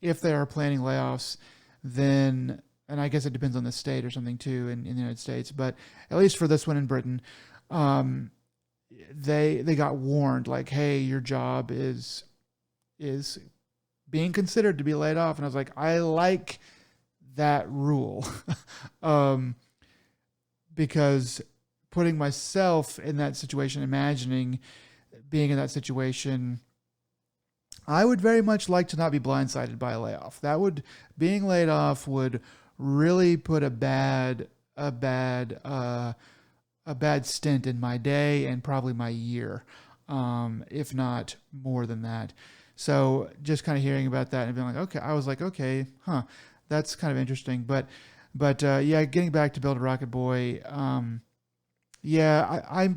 if they are planning layoffs, then, and I guess it depends on the state or something too in the United States, but at least for this one in Britain, um, they got warned like, hey, your job is being considered to be laid off. And I was like, I like that rule. um, because putting myself in that situation, imagining being in that situation, I would very much like to not be blindsided by a layoff. Being laid off would really put a bad stint in my day and probably my year, if not more than that. So just kind of hearing about that and being like, okay, I was like, okay, huh, that's kind of interesting. But yeah, getting back to Build a Rocket Boy, yeah, I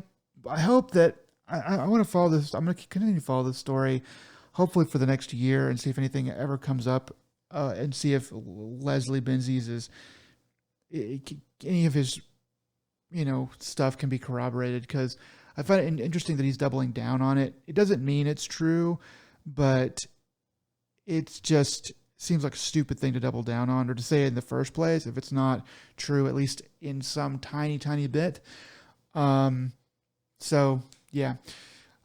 hope that I want to follow this. I'm going to continue to follow this story, hopefully for the next year, and see if anything ever comes up, and see if Leslie Benzies is any of his stuff can be corroborated, because I find it interesting that he's doubling down on it. It doesn't mean it's true, but it's just seems like a stupid thing to double down on or to say in the first place if it's not true, at least in some tiny bit. So Yeah.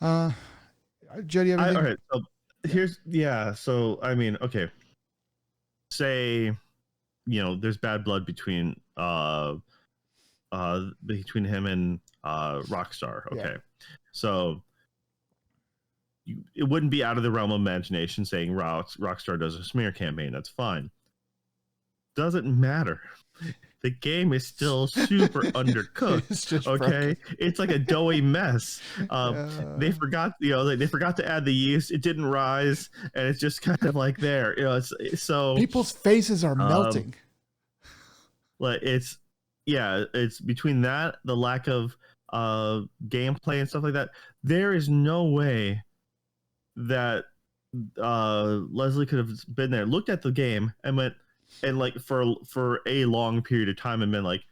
Uh, Joe, do you have All anything? right. So Yeah. here's yeah. So I mean, okay. Say there's bad blood between him and Rockstar. Yeah. Okay, so it wouldn't be out of the realm of imagination saying Rockstar does a smear campaign. That's fine. Doesn't matter. The game is still super undercooked. It's just broken. Okay, it's like a doughy mess. They Uh, forgot, they forgot to add the yeast. It didn't rise, and it's just kind of like there. It's so people's faces are um, melting. like it's between that, the lack of gameplay and stuff like that. There is no way that Leslie could have been there, looked at the game, and went and like for a long period of time and been like,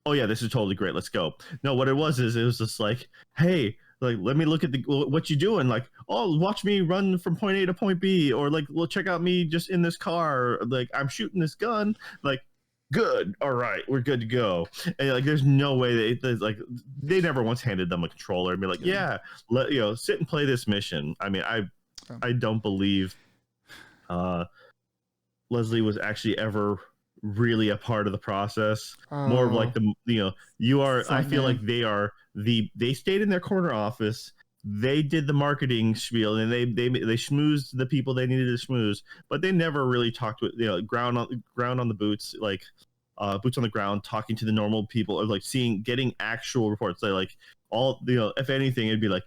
"Oh yeah, this is totally great. Let's go." No, what it was is it was just like, "Hey, like let me look at what you doing." Like, "Oh, watch me run from point A to point B," or like, "Well, check out me just in this car. Like I'm shooting this gun." Like, good. All right, we're good to go. And like, there's no way they never once handed them a controller and be like, Yeah. "Yeah, sit and play this mission." I mean, I don't believe uh, Leslie was actually ever really a part of the process. More of like Oh, you are. I front feel man. like they stayed in their corner office. They did the marketing spiel and they schmoozed the people they needed to schmooze, but they never really talked with ground on the boots, like boots on the ground, talking to the normal people or like getting actual reports. They like all if anything, it'd be like,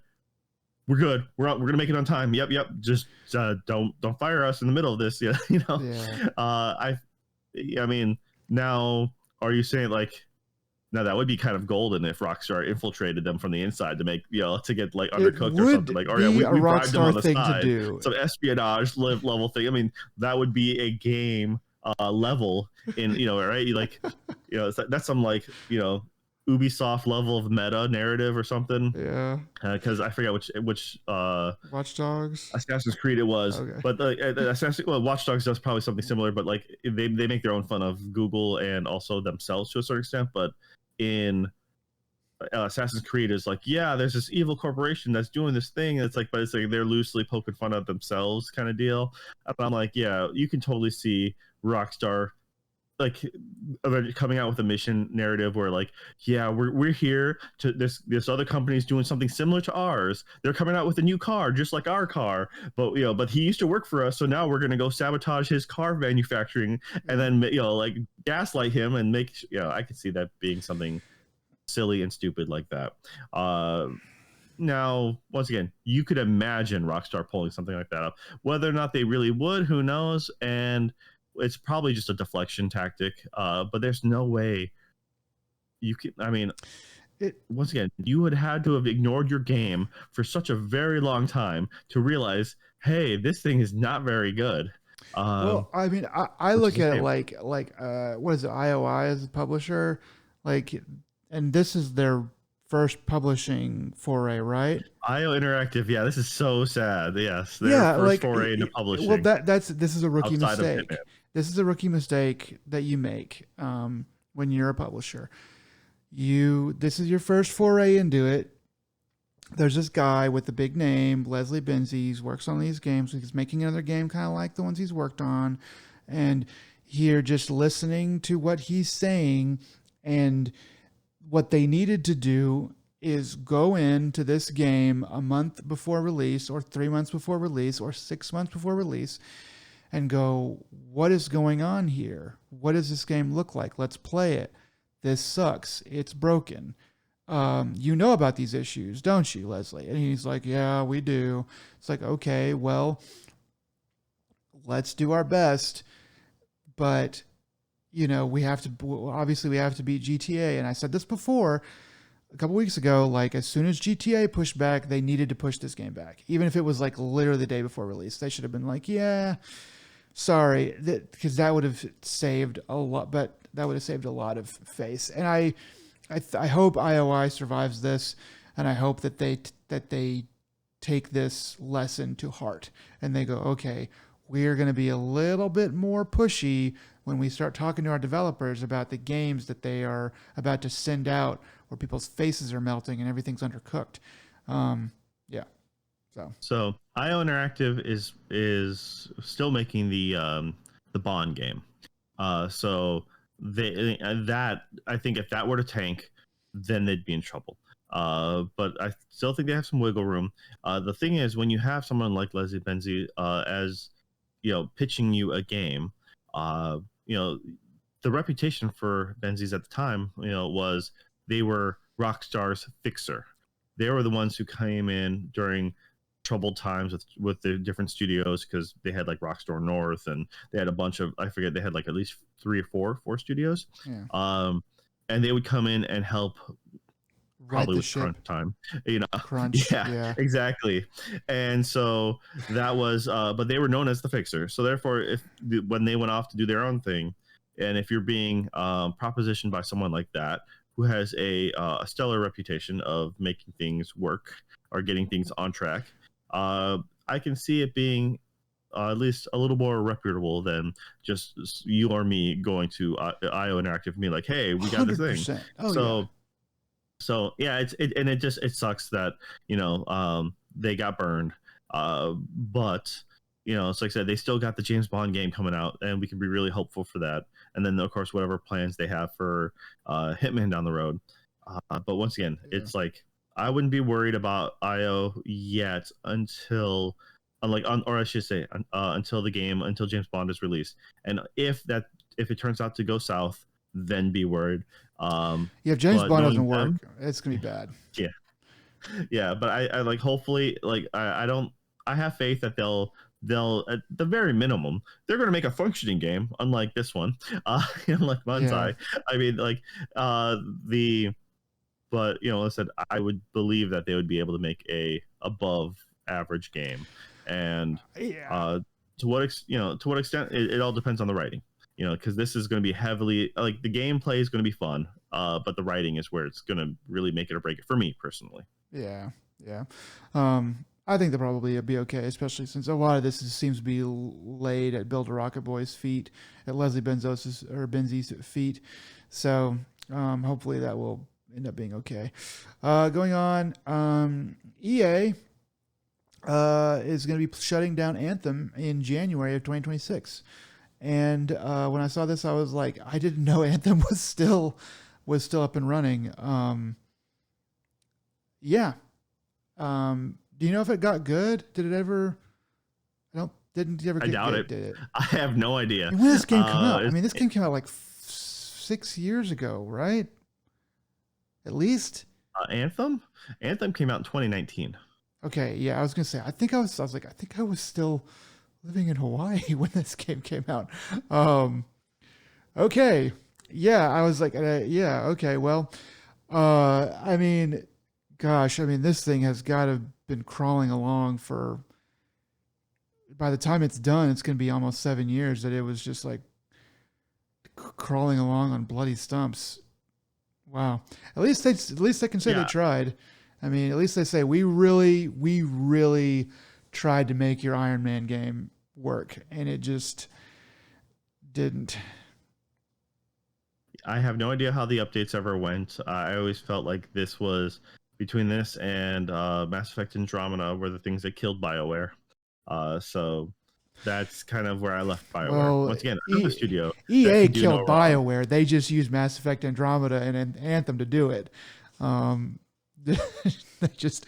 we're good. We're gonna make it on time. Yep. Just don't fire us in the middle of this. Yeah, Yeah. I mean, now are you saying like now that would be kind of golden if Rockstar infiltrated them from the inside to make to get like It undercooked or something like, would oh yeah, be a we bribed them on Rockstar the thing to side, do. some espionage level thing. I mean, that would be a game level in right, like that's some like Ubisoft level of meta narrative or something, Yeah. because I forget which Watch Dogs. Assassin's Creed it was, Okay. but Watch Dogs does probably something similar, but like they make their own fun of Google and also themselves to a certain extent. But in Assassin's Creed is like, yeah, there's this evil corporation that's doing this thing. It's like, but it's like they're loosely poking fun at themselves kind of deal. And I'm like, yeah, you can totally see Rockstar like coming out with a mission narrative where like, yeah, we're here to this other company's doing something similar to ours. They're coming out with a new car just like our car, but but he used to work for us, so now we're gonna go sabotage his car manufacturing and Yeah. then like gaslight him and make I could see that being something silly and stupid like that. Now, once again, you could imagine Rockstar pulling something like that up. Whether or not they really would, who knows? And it's probably just a deflection tactic. But there's no way you can. I mean, It once again, you would had to have ignored your game for such a very long time to realize, hey, this thing is not very good. well, I mean, I Which look is a at it shame. like what is it, IOI as a publisher, like, and this is their first publishing foray, right? IO Interactive, yeah, this is so sad. Yes, their Yeah, first like, foray into well, publishing this is a rookie outside of Hitman. mistake. This is a rookie mistake that you make when you're a publisher. This is your first foray into it. There's this guy with a big name, Leslie Benzies, works on these games. He's making another game kind of like the ones he's worked on, and you're just listening to what he's saying, and what they needed to do is go into this game a month before release or 3 months before release or 6 months before release and go, what is going on here? What does this game look like? Let's play it. This sucks. It's broken. You know about these issues, don't you, Leslie? And he's like, yeah, we do. It's like, okay, well, let's do our best, but we have to, obviously we have to beat GTA. And I said this before a couple weeks ago, like as soon as GTA pushed back, they needed to push this game back. Even if it was like literally the day before release, they should have been like, yeah, sorry, because that would have saved a lot, but that would have saved a lot of face. And I hope IOI survives this, and I hope that they take this lesson to heart and they go, okay, we're going to be a little bit more pushy when we start talking to our developers about the games that they are about to send out where people's faces are melting and everything's undercooked. Yeah. So So IO Interactive is still making the Bond game. So they that I think if that were to tank, then they'd be in trouble. But I still think they have some wiggle room. The thing is, when you have someone like Leslie Benzi as pitching you a game, uh, you know the reputation for Benzies at the time, was they were Rockstar's fixer. They were the ones who came in during troubled times with the different studios because they had like Rockstar North and they had a bunch of, I forget, they had like at least three or four studios. yeah, And they would come in and help right probably the with crunch ship. time, Crunch. yeah, Yeah. exactly. And so that was but they were known as the fixer, so therefore when they went off to do their own thing, and if you're being propositioned by someone like that who has a stellar reputation of making things work or getting things on track, I can see it being at least a little more reputable than just you or me going to IO Interactive and being like, hey, we got this thing. 100%. Oh yeah. So yeah, it sucks that they got burned, but it's like I said, they still got the James Bond game coming out, and we can be really hopeful for that. And then of course whatever plans they have for Hitman down the road. But once again, Yeah. it's like I wouldn't be worried about IO yet until, or I should say, until James Bond is released, and if it turns out to go south, then be worried. Yeah, if James But Bond knowing doesn't work, them, it's gonna be bad. yeah, yeah. But I like hopefully like I don't I have faith that they'll at the very minimum they're going to make a functioning game, unlike this one, unlike Yeah. Banzai. I mean, like the but I said I would believe that they would be able to make a above average game, and Yeah. uh, to what extent it all depends on the writing. Because this is going to be heavily like the gameplay is going to be fun, but the writing is where it's going to really make it or break it for me personally. Yeah. Yeah. I think they'll probably be okay, especially since a lot of this seems to be laid at Build a Rocket Boy's feet, at Leslie Benzi's feet. So hopefully that will end up being okay. Going on, EA is going to be shutting down Anthem in January of 2026. And when I saw this, I was like, I didn't know Anthem was still up and running. Yeah. Do you know if it got good? Did it ever? I don't. Didn't it ever I get doubt good? it. Did it? I have no idea. And when did this game come out? I It's, mean, this game came out like 6 years ago, right? At least. Anthem came out in 2019. Okay, yeah, I was gonna say. I think I was still living in Hawaii when this game came out. Okay, yeah, I was like, yeah, okay, well, I mean, gosh, I mean, this thing has got to been crawling along for. By the time it's done, it's gonna be almost 7 years that it was just like crawling along on bloody stumps. Wow. At least they can say they Yeah, tried. I mean, at least they say we really tried to make your Iron Man game work, and it just didn't. I have no idea how the updates ever went. I always felt like this was between this and Mass Effect Andromeda were the things that killed BioWare. So that's kind of where I left BioWare. Well, Once again, another studio that EA can do no killed wrong. BioWare. They just used Mass Effect Andromeda and Anthem to do it. Um, they just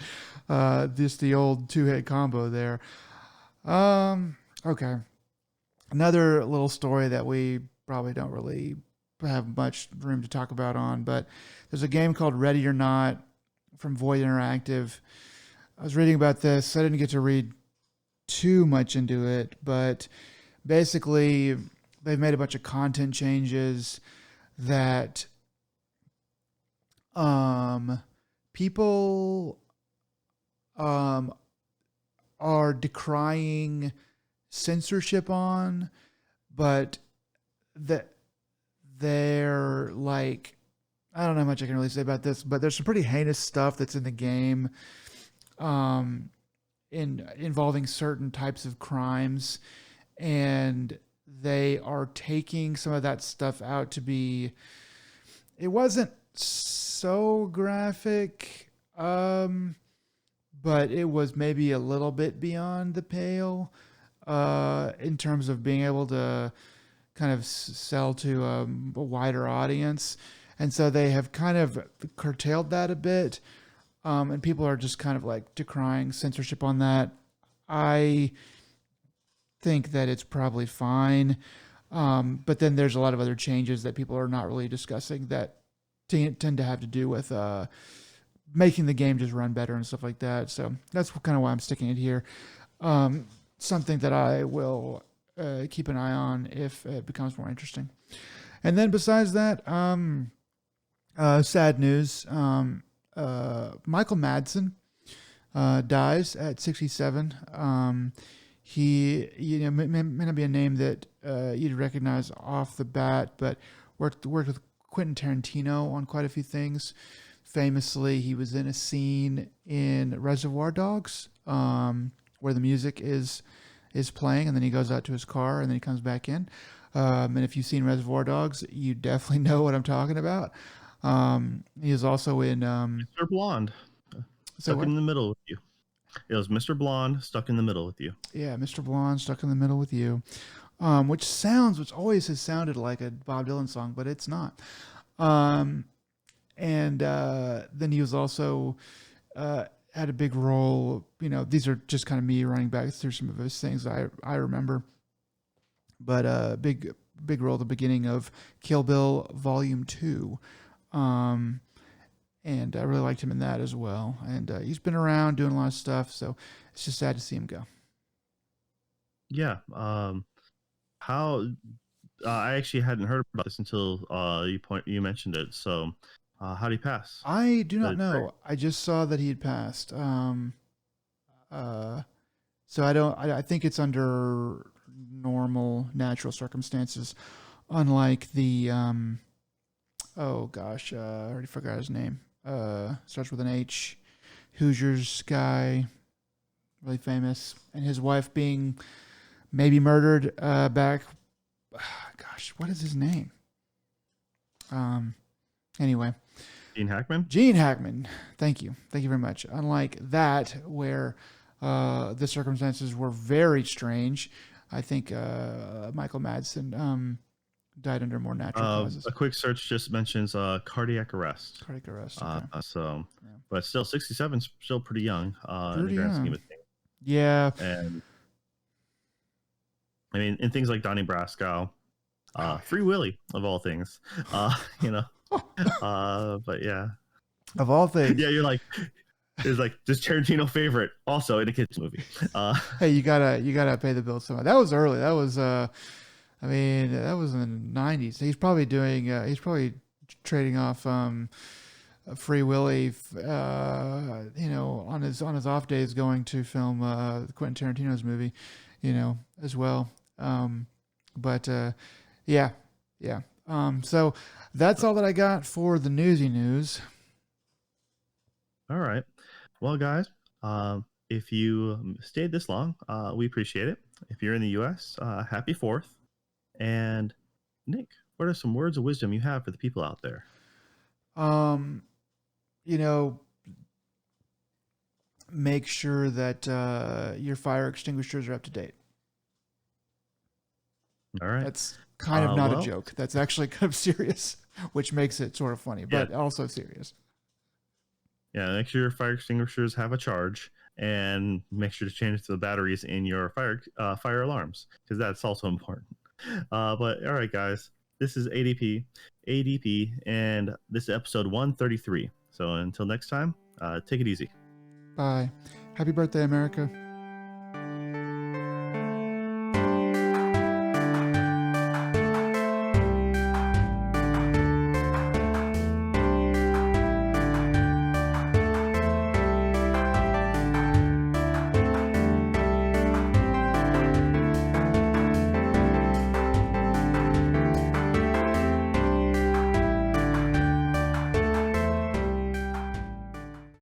the old two-hit combo there. Okay. Another little story that we probably don't really have much room to talk about on, but there's a game called Ready or Not from Void Interactive. I was reading about this. I didn't get to read too much into it, but basically they've made a bunch of content changes that people are decrying censorship on, but that they're like, I don't know how much I can really say about this, but there's some pretty heinous stuff that's in the game, involving certain types of crimes, and they are taking some of that stuff out to be. It wasn't so graphic, but it was maybe a little bit beyond the pale in terms of being able to kind of sell to a wider audience. And so they have kind of curtailed that a bit. And people are just kind of like decrying censorship on that. I think that it's probably fine. But then there's a lot of other changes that people are not really discussing that tend to have to do with making the game just run better and stuff like that. So that's kind of why I'm sticking it here. Something that I will keep an eye on if it becomes more interesting. And then besides that, sad news. Michael Madsen dies at 67. He, may not be a name that you'd recognize off the bat, but worked with Quentin Tarantino on quite a few things. Famously, he was in a scene in Reservoir Dogs where the music is playing, and then he goes out to his car, and then he comes back in. And if you've seen Reservoir Dogs, you definitely know what I'm talking about. He is also in Mr. Blonde, stuck in the middle with you. It was Mr. Blonde stuck in the middle with you. Yeah, Mr. Blonde stuck in the middle with you, which always has sounded like a Bob Dylan song, but it's not. And then he was also had a big role. These are just kind of me running back through some of those things I remember. But big role at the beginning of Kill Bill Volume 2. And I really liked him in that as well. And he's been around doing a lot of stuff, so it's just sad to see him go. Yeah. How I actually hadn't heard about this until you mentioned it. So how did he pass? I do not know. I just saw that he had passed. So I think it's under normal, natural circumstances, unlike the oh gosh, I already forgot his name. Starts with an H. Hoosiers guy, really famous, and his wife being maybe murdered back. Gosh, what is his name? Anyway. Gene Hackman? Gene Hackman. Thank you. Thank you very much. Unlike that, where the circumstances were very strange, I think Michael Madsen died under more natural causes. A quick search just mentions cardiac arrest. Cardiac arrest. Okay. But still, 67 is still pretty young in the grand scheme of things. Yeah. And I mean, in things like Donnie Brasco, Free Willy, of all things, but yeah. Of all things. Yeah, you're like, it's like this Tarantino favorite, also in a kids movie. Hey, you gotta pay the bills somehow. That was early. That was that was in the 90s. He's probably trading off Free Willy, on his off days, going to film Quentin Tarantino's movie, as well. Yeah. So that's all that I got for the newsy news. All right. Well, guys, if you stayed this long, we appreciate it. If you're in the U.S., happy 4th. And Nick, what are some words of wisdom you have for the people out there? Make sure that your fire extinguishers are up to date. All right. That's kind of not a joke. That's actually kind of serious, which makes it sort of funny, but also serious. Yeah, make sure your fire extinguishers have a charge, and make sure to change the batteries in your fire alarms, because that's also important. But all right, guys, this is ADP, and this is episode 133. So until next time, take it easy. Bye. Happy birthday, America.